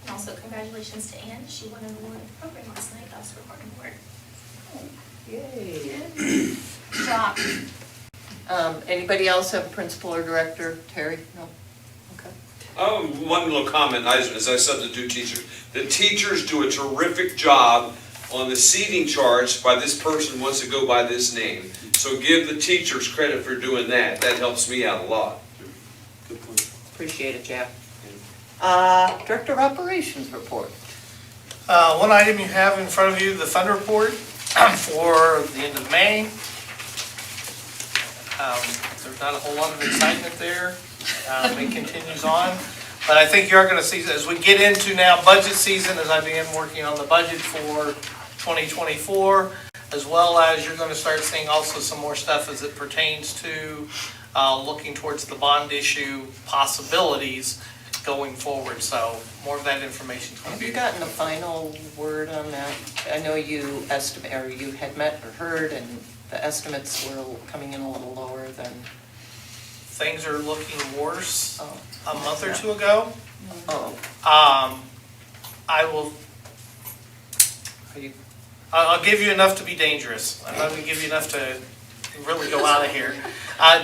Speaker 11: And also congratulations to Ann, she won an award at the program last night, Officer Recording Award.
Speaker 1: Yay.
Speaker 11: Good job.
Speaker 1: Anybody else have principal or director? Terry? No? Okay.
Speaker 12: One little comment, as a substitute teacher. The teachers do a terrific job on the seating charts by this person wants to go by this name. So give the teachers credit for doing that. That helps me out a lot.
Speaker 5: Good point.
Speaker 1: Appreciate it, Jeff. Director of Operations report.
Speaker 6: One item you have in front of you, the fund report for the end of May. There's not a whole lot of excitement there. It continues on. But I think you're going to see, as we get into now budget season, as I begin working on the budget for 2024, as well as you're going to start seeing also some more stuff as it pertains to looking towards the bond issue possibilities going forward. So more of that information is going
Speaker 1: Have
Speaker 6: to
Speaker 1: you
Speaker 6: be.
Speaker 1: gotten a final word on that? I know you estimate, or you had met or heard, and the estimates were coming in a little lower than.
Speaker 6: Things are looking worse
Speaker 1: Oh.
Speaker 6: a month or two ago.
Speaker 1: Oh,
Speaker 6: I will,
Speaker 1: are you?
Speaker 6: I'll give you enough to be dangerous. I'm not going to give you enough to really go out of here.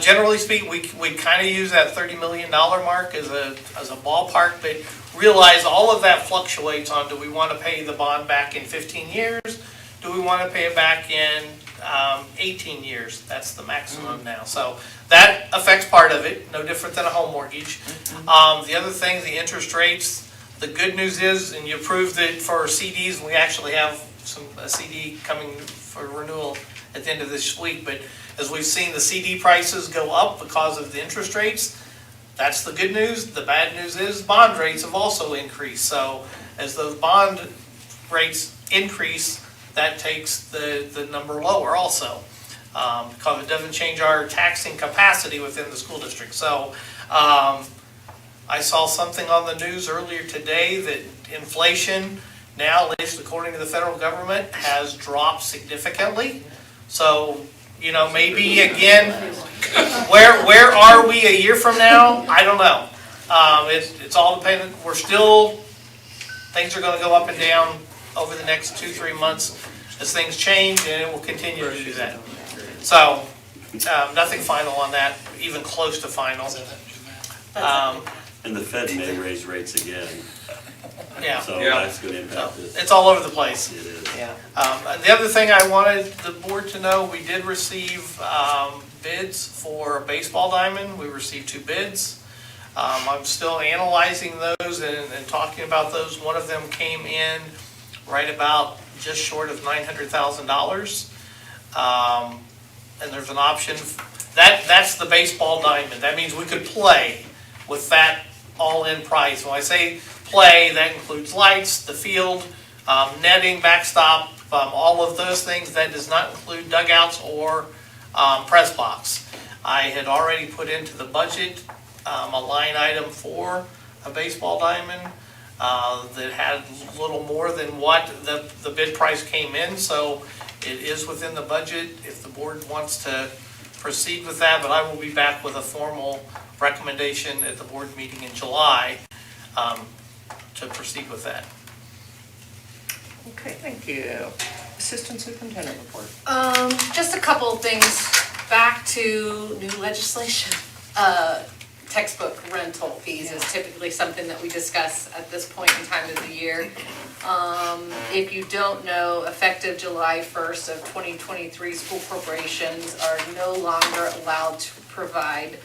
Speaker 6: Generally speaking, we kind of use that $30 million mark as a ballpark, but realize all of that fluctuates on, do we want to pay the bond back in 15 years? Do we want to pay it back in 18 years? That's the maximum now. So that affects part of it, no different than a home mortgage. The other thing, the interest rates, the good news is, and you approved it for CDs, we actually have a CD coming for renewal at the end of this week, but as we've seen the CD prices go up because of the interest rates, that's the good news. The bad news is bond rates have also increased. So as those bond rates increase, that takes the number lower also, because it doesn't change our taxing capacity within the school district. So I saw something on the news earlier today that inflation now, at least according to the federal government, has dropped significantly. So, you know, maybe again, where are we a year from now? I don't know. It's all dependent. Things are going to go up and down over the next 2-3 months as things change, and it will continue to do that. So, nothing final on that, even close to final.
Speaker 5: And the Fed may raise rates again,
Speaker 6: Yeah.
Speaker 5: so
Speaker 12: Yeah.
Speaker 5: that's going to impact this.
Speaker 6: It's all over the place.
Speaker 5: It is.
Speaker 1: Yeah.
Speaker 6: The other thing I wanted the board to know, we did receive bids for a baseball diamond. We received 2 bids. I'm still analyzing those and talking about those. One of them came in right about just short of $900,000. And there's an option, that's the baseball diamond. That means we could play with that all-in price. When I say play, that includes lights, the field, netting, backstop, all of those things. That does not include dugouts or press box. I had already put into the budget a line item for a baseball diamond that had a little more than what the bid price came in, so it is within the budget if the board wants to proceed with that, but I will be back with a formal recommendation at the board meeting in July to proceed with that.
Speaker 1: Okay, thank you. Assistant Superintendent report.
Speaker 8: Just a couple of things, back to new legislation. Textbook rental fees is typically something that we discuss at this point in time of the year. If you don't know, effective July 1st of 2023, school corporations are no longer allowed to provide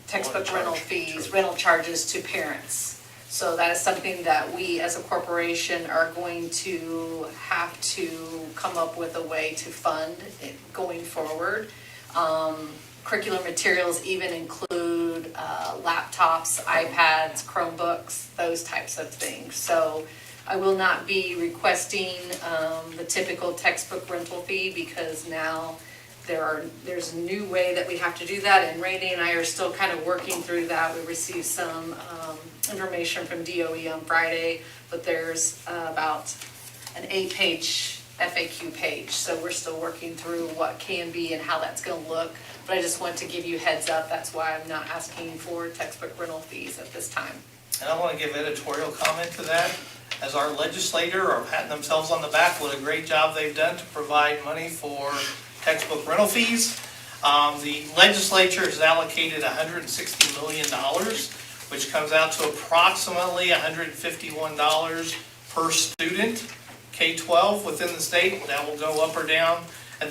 Speaker 8: textbook rental fees, rental charges to parents. So that is something that we as a corporation are going to have to come up with a way to fund it going forward. Curricular materials even include laptops, iPads, Chromebooks, those types of things. So I will not be requesting the typical textbook rental fee because now there's a new way that we have to do that, and Randy and I are still kind of working through that. We received some information from DOE on Friday, but there's about an 8-page FAQ page, so we're still working through what can be and how that's going to look. But I just want to give you heads up, that's why I'm not asking for textbook rental fees at this time.
Speaker 6: And I want to give editorial comment to that. As our legislator are patting themselves on the back, what a great job they've done to provide money for textbook rental fees. The legislature has allocated $160 million, which comes out to approximately $151 per student, K-12 within the state. That will go up or down. And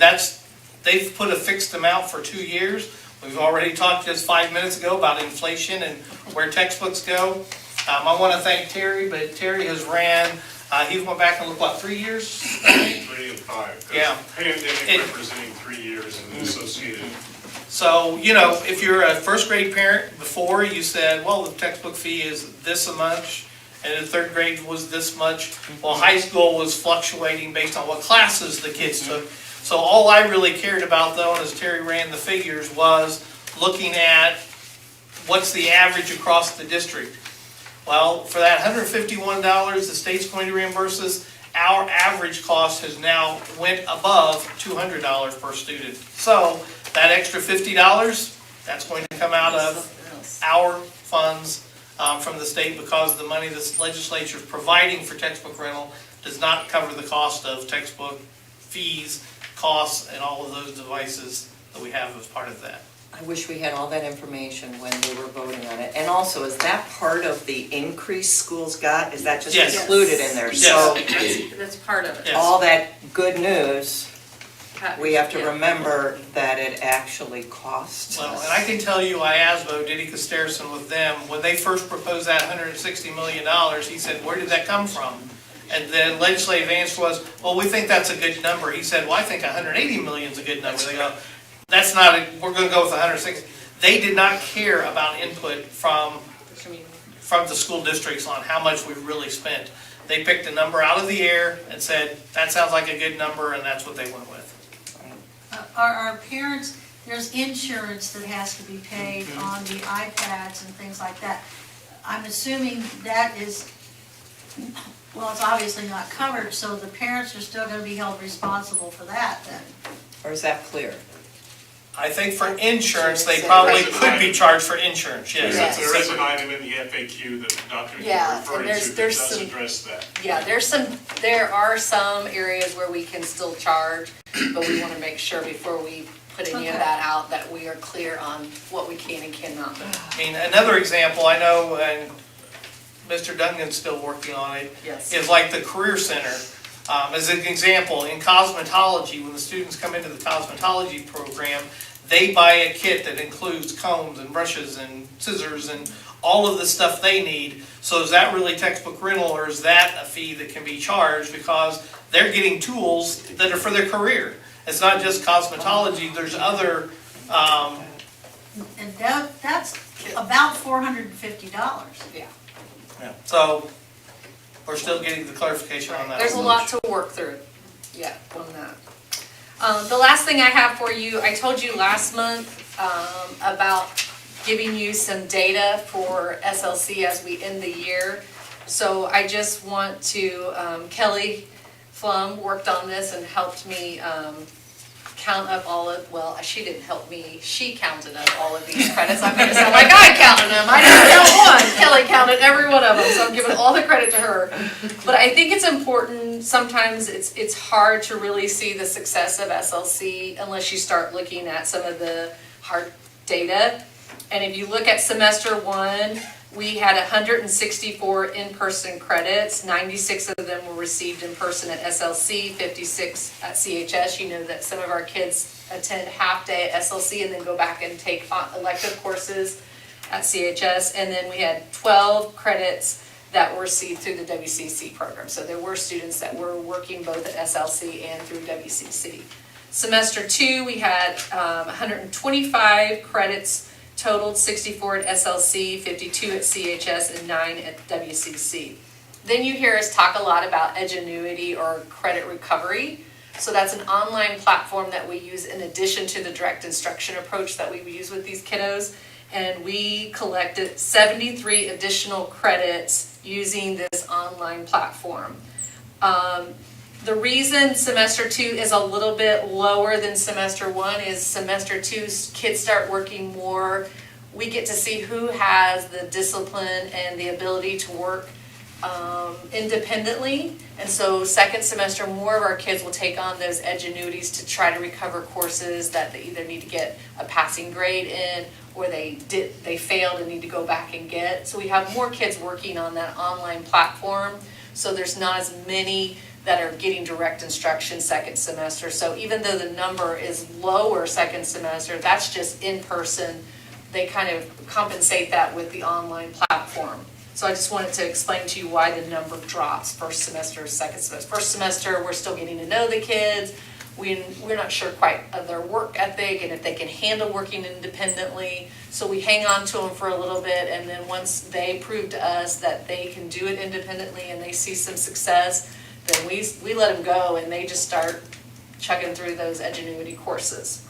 Speaker 6: they've put a fixed amount for 2 years. We've already talked just 5 minutes ago about inflation and where textbooks go. I want to thank Terry, but Terry has he went back and looked, what, 3 years?
Speaker 9: 3 and 5.
Speaker 6: Yeah.
Speaker 9: Pandemic representing 3 years and associated.
Speaker 6: So, if you're a first grade parent, before you said, well, the textbook fee is this much, and the third grade was this much. Well, high school was fluctuating based on what classes the kids took. So all I really cared about, though, and as Terry ran the figures, was looking at what's the average across the district. Well, for that $151 the state's going to reimburse us, our average cost has now went above $200 per student. So that extra $50, that's going to come out of our funds from the state, because the money the legislature is providing for textbook rental does not cover the cost of textbook fees, costs, and all of those devices that we have as part of that.
Speaker 1: I wish we had all that information when we were voting on it. And also, is that part of the increase schools got? Is that just
Speaker 6: Yes.
Speaker 1: included in there?
Speaker 6: Yes.
Speaker 1: So
Speaker 8: That's part of it.
Speaker 6: Yes.
Speaker 1: all that good news, we have to
Speaker 8: Yeah.
Speaker 1: remember that it actually costs
Speaker 6: Well,
Speaker 1: us.
Speaker 6: and I can tell you, IASBO, Diddy Costerison with them, when they first proposed that $160 million, he said, where did that come from? And the legislative answer was, well, we think that's a good number. He said, well, I think $180 million is a good number. They go, that's not, we're going to go with 160. They did not care about input from the school districts on how much we really spent. They picked a number out of the air and said, that sounds like a good number, and that's what they went with.
Speaker 3: Our parents, there's insurance that has to be paid on the iPads and things like that. I'm assuming that is, well, it's obviously not covered, so the parents are still going to be held responsible for that then.
Speaker 1: Or is that clear?
Speaker 6: I think for insurance, they probably could be charged for insurance, yes.
Speaker 3: Yes.
Speaker 9: There is an item in the FAQ that the document
Speaker 8: Yeah,
Speaker 9: you're
Speaker 8: and
Speaker 9: referring
Speaker 8: there's-
Speaker 9: to that
Speaker 8: there's
Speaker 9: does
Speaker 8: some-
Speaker 9: address that.
Speaker 8: Yeah, there are some areas where we can still charge, but we want to make sure before we put any of
Speaker 3: Okay.
Speaker 8: that out that we are clear on what we can and cannot do.
Speaker 6: I mean, another example, I know, and Mr. Dungan's still working on it,
Speaker 8: Yes.
Speaker 6: is like the Career Center. As an example, in cosmetology, when the students come into the cosmetology program, they buy a kit that includes combs and brushes and scissors and all of the stuff they need. So is that really textbook rental, or is that a fee that can be charged because they're getting tools that are for their career? It's not just cosmetology, there's other,
Speaker 3: And that's about $450.
Speaker 8: Yeah.
Speaker 6: so we're still getting the clarification on that.
Speaker 8: There's a lot to work through, yeah, on that. The last thing I have for you, I told you last month about giving you some data for SLC as we end the year. So I just want to, Kelly Flum worked on this and helped me count up well, she didn't help me, she counted up all of these credits. I'm gonna sound like I counted them, I didn't count one, Kelly counted every one of them, so I'm giving all the credit to her. But I think it's important, sometimes it's hard to really see the success of SLC unless you start looking at some of the hard data. And if you look at semester 1, we had 164 in-person credits, 96 of them were received in person at SLC, 56 at CHS. You know that some of our kids attend half-day at SLC and then go back and take elective courses at CHS. And then we had 12 credits that were received through the WCC program. So there were students that were working both at SLC and through WCC. Semester 2, we had 125 credits totaled, 64 at SLC, 52 at CHS, and 9 at WCC. Then you hear us talk a lot about Edgenuity or credit recovery. So that's an online platform that we use in addition to the direct instruction approach that we use with these kiddos. And we collected 73 additional credits using this online platform. The reason semester 2 is a little bit lower than semester 1 is semester 2, kids start working more. We get to see who has the discipline and the ability to work independently. And so second semester, more of our kids will take on those Edgenuities to try to recover courses that they either need to get a passing grade in or they failed and need to go back and get. So we have more kids working on that online platform. So there's not as many that are getting direct instruction second semester. So even though the number is lower second semester, that's just in person. They kind of compensate that with the online platform. So I just wanted to explain to you why the number drops first semester, second semester. First semester, we're still getting to know the kids. We're not sure quite of their work ethic and if they can handle working independently. So we hang on to them for a little bit, and then once they prove to us that they can do it independently and they see some success, then we let them go and they just start chugging through those Edgenuity courses.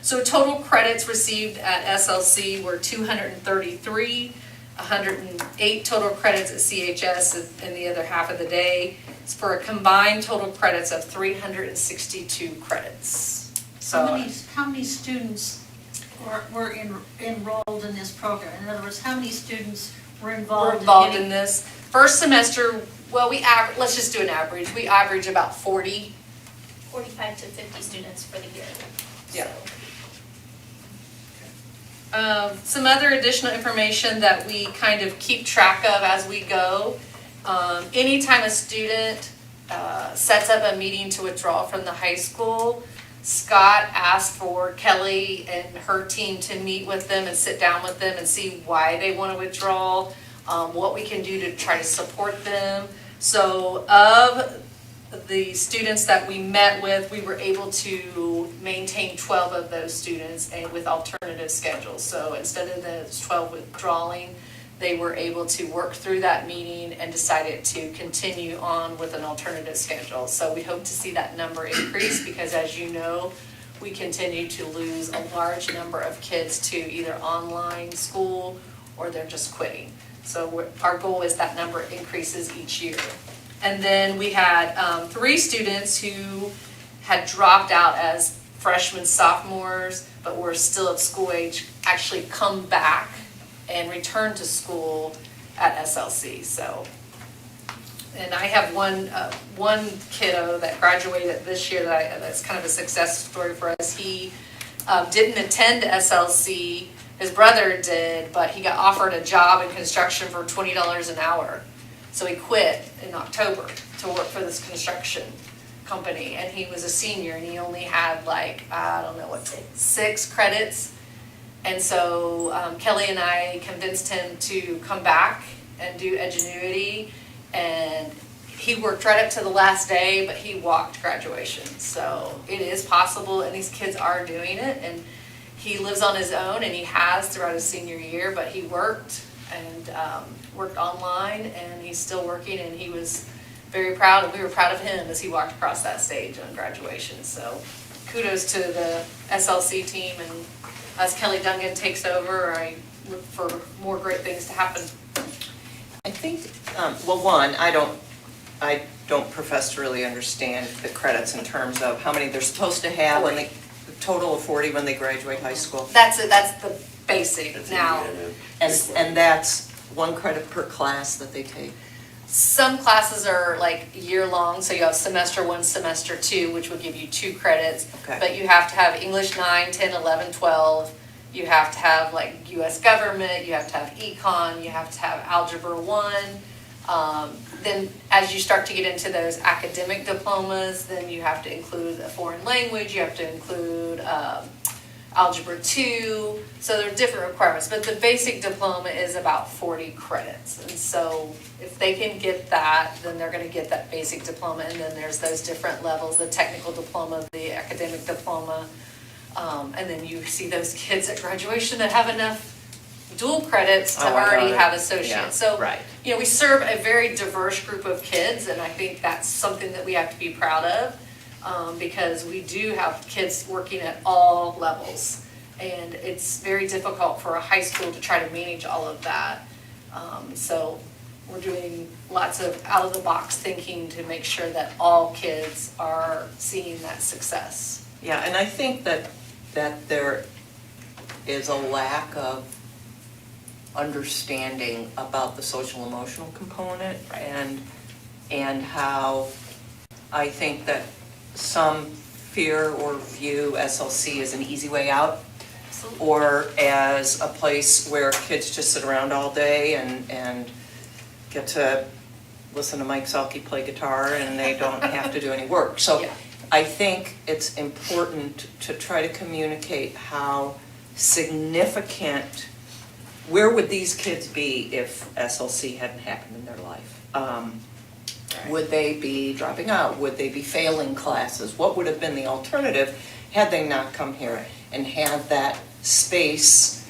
Speaker 8: So total credits received at SLC were 233, 108 total credits at CHS in the other half of the day. It's for a combined total credits of 362 credits. So
Speaker 3: How many students were enrolled in this program? In other words, how many students were involved
Speaker 8: in this? First semester, well, let's just do an average. We average about 40.
Speaker 11: 45 to 50 students for the year.
Speaker 8: Yeah. Some other additional information that we kind of keep track of as we go. Anytime a student sets up a meeting to withdraw from the high school, Scott asked for Kelly and her team to meet with them and sit down with them and see why they want to withdraw, what we can do to try to support them. So of the students that we met with, we were able to maintain 12 of those students and with alternative schedules. So instead of the 12 withdrawing, they were able to work through that meeting and decided to continue on with an alternative schedule. So we hope to see that number increase because, as you know, we continue to lose a large number of kids to either online school or they're just quitting. So our goal is that number increases each year. And then we had 3 students who had dropped out as freshmen, sophomores, but were still at school age, actually come back and return to school at SLC. So, and I have one kiddo that graduated this year that's kind of a success story for us. He didn't attend SLC. His brother did, but he got offered a job in construction for $20 an hour. So he quit in October to work for this construction company, and he was a senior, and he only had I don't know 6 credits. And so Kelly and I convinced him to come back and do Edgenuity, and he worked right up to the last day, but he walked graduation. So it is possible, and these kids are doing it, and he lives on his own, and he has throughout his senior year, but he worked and worked online, and he's still working, and he was very proud, and we were proud of him as he walked across that stage on graduation. So kudos to the SLC team, and as Kelly Dungan takes over, I look for more great things to happen.
Speaker 1: I think, well, one, I don't I don't profess to really understand the credits in terms of how many they're supposed to have when they, the total of 40 when they graduate high school.
Speaker 8: That's it, that's the basic now.
Speaker 1: And that's 1 credit per class that they take.
Speaker 8: Some classes are like year-long, so you have semester 1, semester 2, which would give you 2 credits.
Speaker 1: Okay.
Speaker 8: But you have to have English 9, 10, 11, 12. You have to have like US government, you have to have econ, you have to have algebra 1. Then as you start to get into those academic diplomas, then you have to include a foreign language, you have to include algebra 2. So there are different requirements, but the basic diploma is about 40 credits. And so if they can get that, then they're going to get that basic diploma. And then there's those different levels, the technical diploma, the academic diploma. And then you see those kids at graduation that have enough dual credits to
Speaker 1: Oh, I
Speaker 8: already
Speaker 1: got it.
Speaker 8: have
Speaker 1: Yeah,
Speaker 8: associates. So,
Speaker 1: right.
Speaker 8: you know, we serve a very diverse group of kids, and I think that's something that we have to be proud of, because we do have kids working at all levels. And it's very difficult for a high school to try to manage all of that. So we're doing lots of out-of-the-box thinking to make sure that all kids are seeing that success.
Speaker 1: Yeah, and I think that there is a lack of understanding about the social emotional component and how I think that some fear or view SLC as an easy way out or as a place where kids just sit around all day and get to listen to Mike Selke play guitar and they don't have to do any work. So
Speaker 8: Yeah.
Speaker 1: I think it's important to try to communicate how significant, where would these kids be if SLC hadn't happened in their life? Would they be dropping out? Would they be failing classes? What would have been the alternative had they not come here and had that space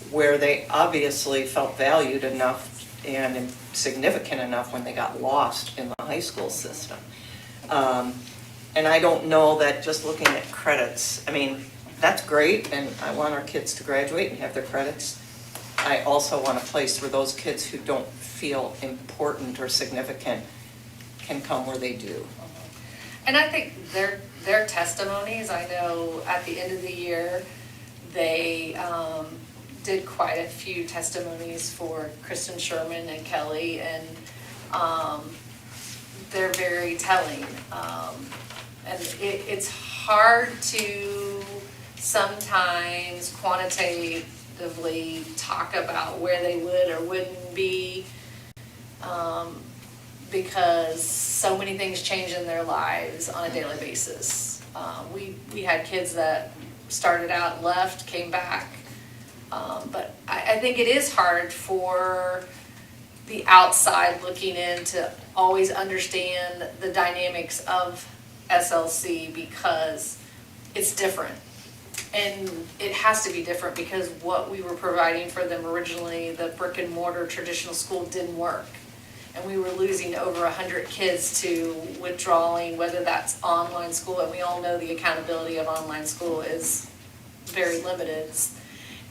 Speaker 1: where they obviously felt valued enough and significant enough when they got lost in the high school system? And I don't know that just looking at credits, I mean, that's great, and I want our kids to graduate and have their credits. I also want a place where those kids who don't feel important or significant can come where they do.
Speaker 8: And I think their testimonies, I know at the end of the year, they did quite a few testimonies for Kristen Sherman and Kelly, and they're very telling. And it's hard to sometimes quantitatively talk about where they would or wouldn't be, because so many things change in their lives on a daily basis. We had kids that started out, left, came back. But I think it is hard for the outside looking in to always understand the dynamics of SLC because it's different. And it has to be different because what we were providing for them originally, the brick and mortar traditional school, didn't work. And we were losing over 100 kids to withdrawing, whether that's online school, and we all know the accountability of online school is very limited,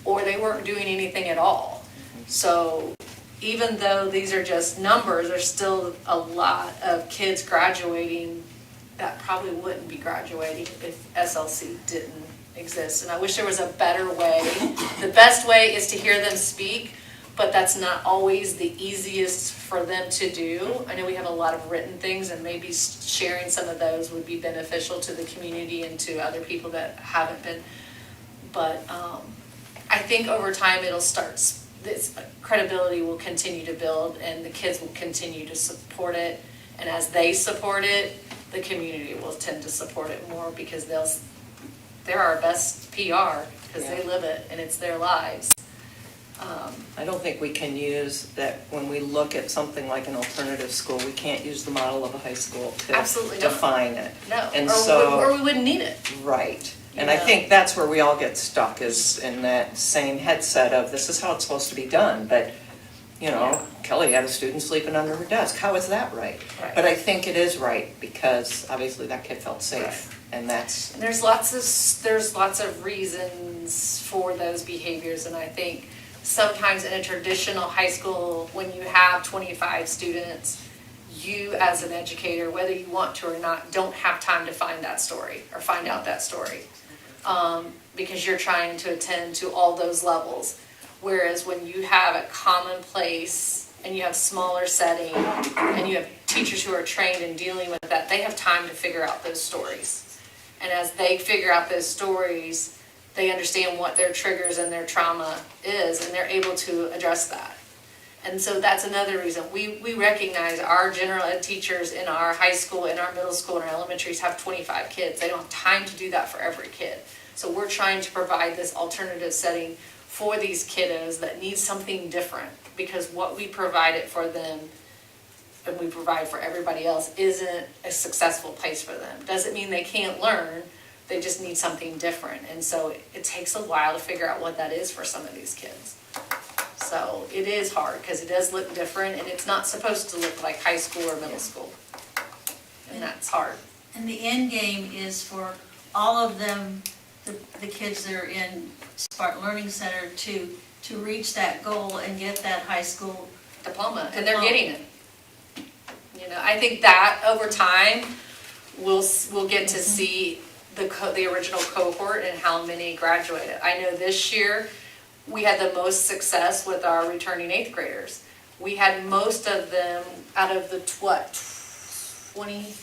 Speaker 8: or they weren't doing anything at all. So even though these are just numbers, there's still a lot of kids graduating that probably wouldn't be graduating if SLC didn't exist. And I wish there was a better way. The best way is to hear them speak, but that's not always the easiest for them to do. I know we have a lot of written things, and maybe sharing some of those would be beneficial to the community and to other people that haven't been. But I think over time it'll start, this credibility will continue to build and the kids will continue to support it. And as they support it, the community will tend to support it more because they're our best PR because they live it and it's their lives.
Speaker 1: I don't think we can use that when we look at something like an alternative school, we can't use the model of a high school to
Speaker 8: Absolutely not.
Speaker 1: define it.
Speaker 8: No,
Speaker 1: And
Speaker 8: or we wouldn't need it.
Speaker 1: Right. And
Speaker 8: You
Speaker 1: I
Speaker 8: know.
Speaker 1: think that's where we all get stuck, is in that same headset of this is how it's supposed to be done. But, you know,
Speaker 8: Yeah.
Speaker 1: Kelly had a student sleeping under her desk. How is that right?
Speaker 8: Right.
Speaker 1: But I think it is right because obviously that kid felt safe.
Speaker 8: Right.
Speaker 1: And that's,
Speaker 8: And there's lots of reasons for those behaviors, and I think sometimes in a traditional high school, when you have 25 students, you as an educator, whether you want to or not, don't have time to find that story or find out that story. Because you're trying to attend to all those levels. Whereas when you have a common place and you have smaller setting and you have teachers who are trained in dealing with that, they have time to figure out those stories. And as they figure out those stories, they understand what their triggers and their trauma is, and they're able to address that. And so that's another reason. We recognize our general ed teachers in our high school, in our middle school, and our elementaries have 25 kids. They don't have time to do that for every kid. So we're trying to provide this alternative setting for these kiddos that need something different, because what we provided for them and we provide for everybody else isn't a successful place for them. Doesn't mean they can't learn, they just need something different. And so it takes a while to figure out what that is for some of these kids. So it is hard because it does look different, and it's not supposed to look like high school or middle school. And that's hard.
Speaker 3: And the end game is for all of them, the kids that are in Spartan Learning Center to reach that goal and get that high school
Speaker 8: diploma, and they're getting it. You know, I think that over time, we'll get to see the original cohort and how many graduated. I know this year, we had the most success with our returning 8th graders. We had most of them out of the, 20?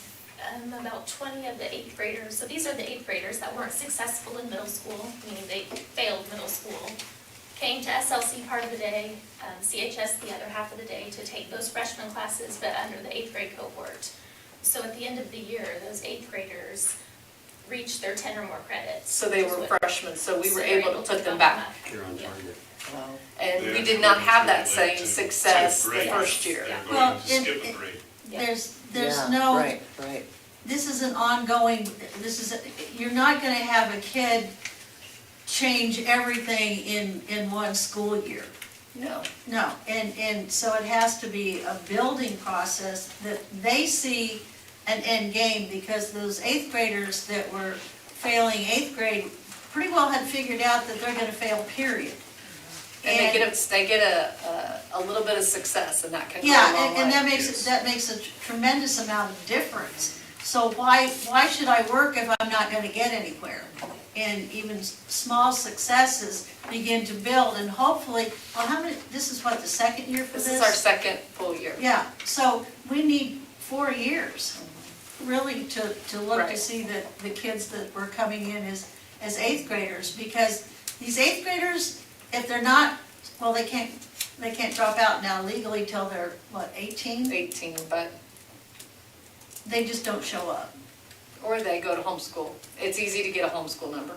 Speaker 11: About 20 of the 8th graders. So these are the 8th graders that weren't successful in middle school, meaning they failed middle school. Came to SLC part of the day, CHS the other half of the day to take those freshman classes, but under the 8th grade cohort. So at the end of the year, those 8th graders reached their 10 or more credits.
Speaker 8: So they were freshmen, so we were able to put them back.
Speaker 5: They're on target.
Speaker 8: And we did not have that same success the first year.
Speaker 9: They're
Speaker 3: Well,
Speaker 9: going to skip a grade.
Speaker 3: There's
Speaker 1: Yeah,
Speaker 3: no,
Speaker 1: Right.
Speaker 3: this is an ongoing, you're not gonna have a kid change everything in one school year.
Speaker 8: No.
Speaker 3: No, and so it has to be a building process that they see an end game, because those 8th graders that were failing 8th grade pretty well had figured out that they're gonna fail, period.
Speaker 8: And they get a little bit of success, and that can go a
Speaker 3: Yeah,
Speaker 8: long way.
Speaker 3: and that makes a tremendous amount of difference. So why should I work if I'm not gonna get anywhere? And even small successes begin to build, and hopefully, well, this is what, the second year for this?
Speaker 8: This is our second full year.
Speaker 3: Yeah, so we need 4 years, really, to look to
Speaker 8: Right.
Speaker 3: see that the kids that were coming in as 8th graders, because these 8th graders, if they're not, well, they can't drop out now legally till they're, 18?
Speaker 8: 18, but,
Speaker 3: They just don't show up.
Speaker 8: or they go to homeschool. It's easy to get a homeschool number.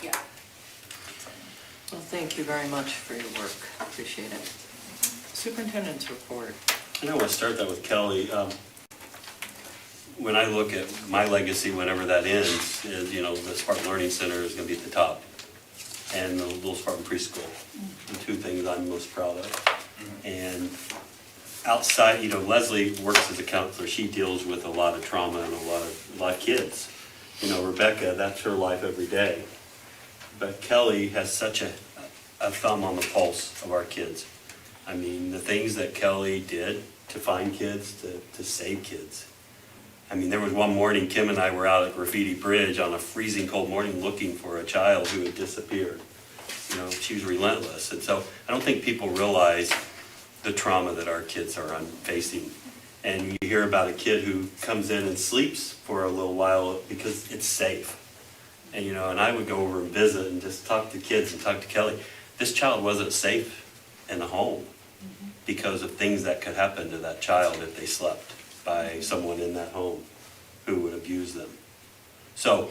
Speaker 8: Yeah.
Speaker 1: Well, thank you very much for your work. Appreciate it. Superintendent's report.
Speaker 5: I want to start that with Kelly. When I look at my legacy, whenever that ends, is, the Spartan Learning Center is going to be at the top, and the Little Spartan Preschool, the two things I'm most proud of. And outside, Leslie works as a counselor. She deals with a lot of trauma and a lot of kids. Rebecca, that's her life every day. But Kelly has such a thumb on the pulse of our kids. I mean, the things that Kelly did to find kids, to save kids. I mean, there was one morning, Kim and I were out at Graffiti Bridge on a freezing cold morning looking for a child who had disappeared. She was relentless. And so I don't think people realize the trauma that our kids are facing. And you hear about a kid who comes in and sleeps for a little while because it's safe. And, and I would go over and visit and just talk to kids and talk to Kelly. This child wasn't safe in the home because of things that could happen to that child if they slept by someone in that home who would abuse them. So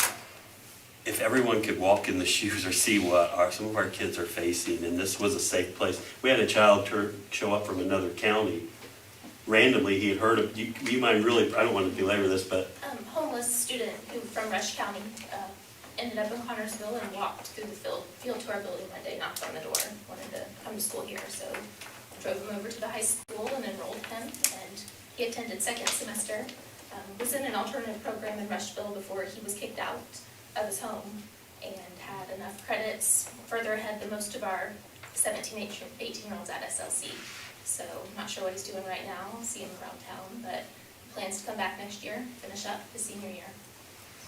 Speaker 5: if everyone could walk in the shoes or see what some of our kids are facing, and this was a safe place. We had a child show up from another county. Randomly, he had heard of, you mind really, I don't want to belabor this, but.
Speaker 11: Homeless student who from Rush County ended up in Connersville and walked through the field to our building one day, knocked on the door, wanted to come to school here. So drove him over to the high school and enrolled him, and he attended second semester. Was in an alternative program in Rushville before he was kicked out of his home, and had enough credits further ahead than most of our 17, 18-year-olds at SLC. So I'm not sure what he's doing right now. I'll see him around town, but plans to come back next year, finish up his senior year.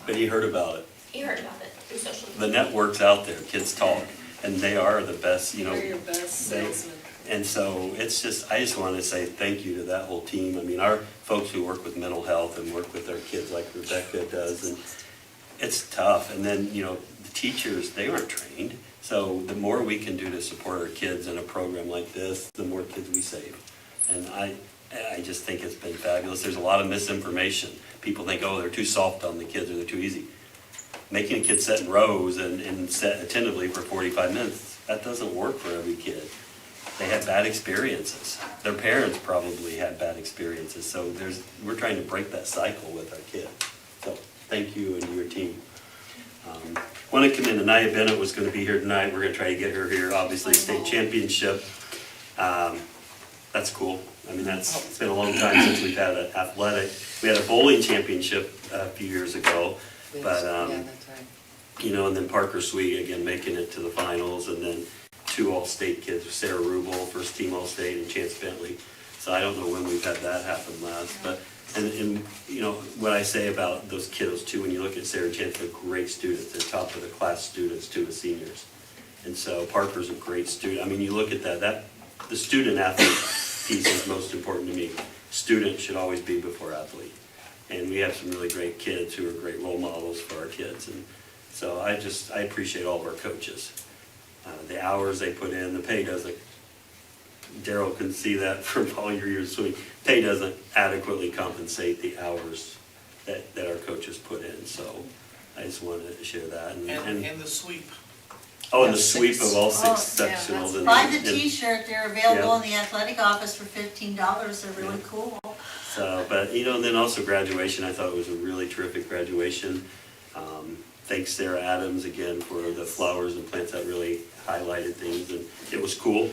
Speaker 5: But he heard about it.
Speaker 11: He heard about it through social
Speaker 5: The
Speaker 11: media.
Speaker 5: network's out there, kids talk, and they are the best, you know.
Speaker 8: They're your best
Speaker 5: they-
Speaker 8: salesman.
Speaker 5: And so it's just, I just wanted to say thank you to that whole team. I mean, our folks who work with mental health and work with our kids like Rebecca does, and it's tough. And then, you know, the teachers, they aren't trained. So the more we can do to support our kids in a program like this, the more kids we save. And I just think it's been fabulous. There's a lot of misinformation. People think, oh, they're too soft on the kids or they're too easy. Making a kid sit in rows and sit attentively for 45 minutes, that doesn't work for every kid. They had bad experiences. Their parents probably had bad experiences. So we're trying to break that cycle with our kids. So thank you and your team. Want to commend Anaya Bennett was going to be here tonight. We're going to try to get her here. Obviously, state championship. That's cool. I mean, it's been a long time since we've had an athletic. We had a bowling championship a few years ago, but
Speaker 8: Yeah, that's right.
Speaker 5: you know, and then Parker Sweet again making it to the finals, and then 2 All-State kids, Sarah Rubel, first team All-State, and Chance Bentley. So I don't know when we've had that happen last, but, and you know, what I say about those kiddos too, when you look at Sarah and Chance, they're great students, they're top of the class students too, as seniors. And so Parker's a great student. I mean, you look at that, the student athlete piece is most important to me. Student should always be before athlete. And we have some really great kids who are great role models for our kids. And so I appreciate all of our coaches. The hours they put in, the pay doesn't, Daryl can see that from all your years of swimming, pay doesn't adequately compensate the hours that our coaches put in. So I just wanted to share that.
Speaker 6: And the sweep.
Speaker 5: Oh, and the sweep of all 6
Speaker 3: Oh, yeah,
Speaker 5: sectionals. and-
Speaker 3: Buy the
Speaker 5: and-
Speaker 3: t-shirt, they're available
Speaker 5: Yeah.
Speaker 3: in the athletic office for $15, they're really cool.
Speaker 5: So, but, you know, and then also graduation, I thought it was a really terrific graduation. Thanks Sarah Adams again for the flowers and plants that really highlighted things, and it was cool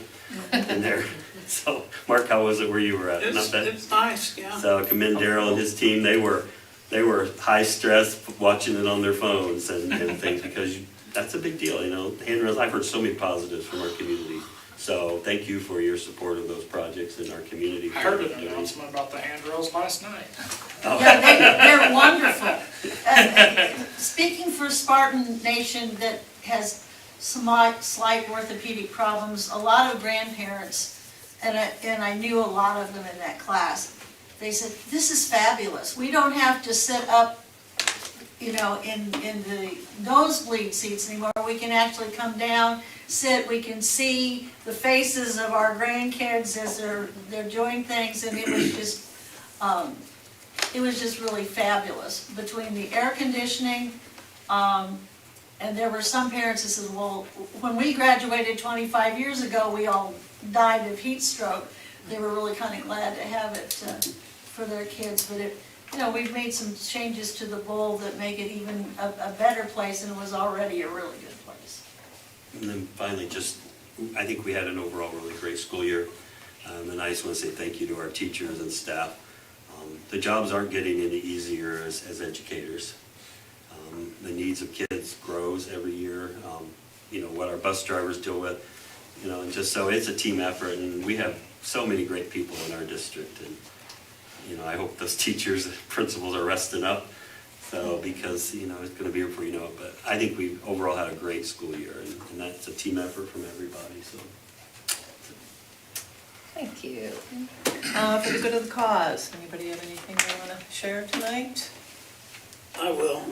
Speaker 5: in there. So, Mark, how was it where you were at? Not bad?
Speaker 13: It's nice, yeah.
Speaker 5: So commend Daryl and his team, they were high stress watching it on their phones and things, because that's a big deal, you know. Handrails, I've heard so many positives from our community. So thank you for your support of those projects in our community.
Speaker 13: I heard an announcement about the handrails last night.
Speaker 5: Oh.
Speaker 3: Yeah, they're wonderful. Speaking for Spartan Nation that has slight orthopedic problems, a lot of grandparents, and I knew a lot of them in that class, they said, this is fabulous. We don't have to sit up, you know, in the nosebleed seats anymore. We can actually come down, sit, we can see the faces of our grandkids as they're doing things, and it was just really fabulous. Between the air conditioning, and there were some parents that said, well, when we graduated 25 years ago, we all died of heat stroke. They were really kind of glad to have it for their kids, but you know, we've made some changes to the bowl that make it even a better place, and it was already a really good place.
Speaker 5: And then finally, I think we had an overall really great school year. And I just want to say thank you to our teachers and staff. The jobs aren't getting any easier as educators. The needs of kids grows every year. You know, what our bus drivers deal with, you know, and just so it's a team effort, and we have so many great people in our district. And, you know, I hope those teachers, principals are resting up. So, because, you know, it's going to be here before you know it. But I think we overall had a great school year, and that's a team effort from everybody, so.
Speaker 1: Thank you. For the good of the cause, anybody have anything they want to share tonight?
Speaker 13: I will.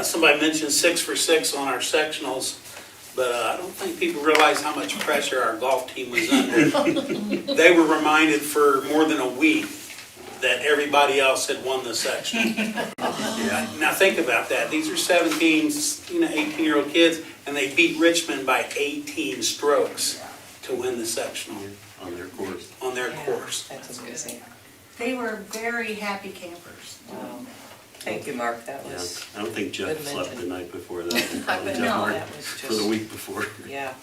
Speaker 13: Somebody mentioned 6 for 6 on our sectionals, but I don't think people realize how much pressure our golf team was under. They were reminded for more than a week that everybody else had won the section. Now think about that. These are 17, 18-year-old kids, and they beat Richmond by 18 strokes to win the sectional.
Speaker 5: On their course.
Speaker 13: On their course.
Speaker 1: That's amazing.
Speaker 3: They were very happy campers.
Speaker 1: Wow. Thank you, Mark, that
Speaker 5: Yeah,
Speaker 1: was,
Speaker 5: I don't think Jeff
Speaker 1: good
Speaker 5: slept
Speaker 1: mention.
Speaker 5: the night before that. Probably
Speaker 1: No,
Speaker 5: Jeff worked
Speaker 1: that was
Speaker 5: for the
Speaker 1: just-
Speaker 5: week before.
Speaker 1: yeah,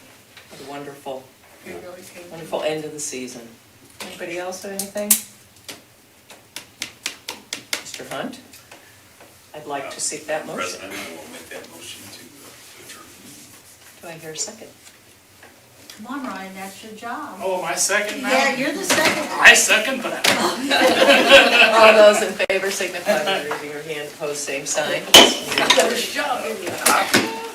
Speaker 1: a wonderful,
Speaker 3: They really came.
Speaker 1: wonderful end of the season. Anybody else have anything? Mr. Hunt? I'd like to seek that motion.
Speaker 13: President, I will make that motion to adjourn.
Speaker 1: Do I hear a second?
Speaker 3: Come on, Ryan, that's your job.
Speaker 2: Oh, am I second now?
Speaker 3: Yeah, you're the second.
Speaker 2: I second that.
Speaker 1: All those in favor signify by raising your hand, opposed, same sign.
Speaker 8: Better job, didn't you?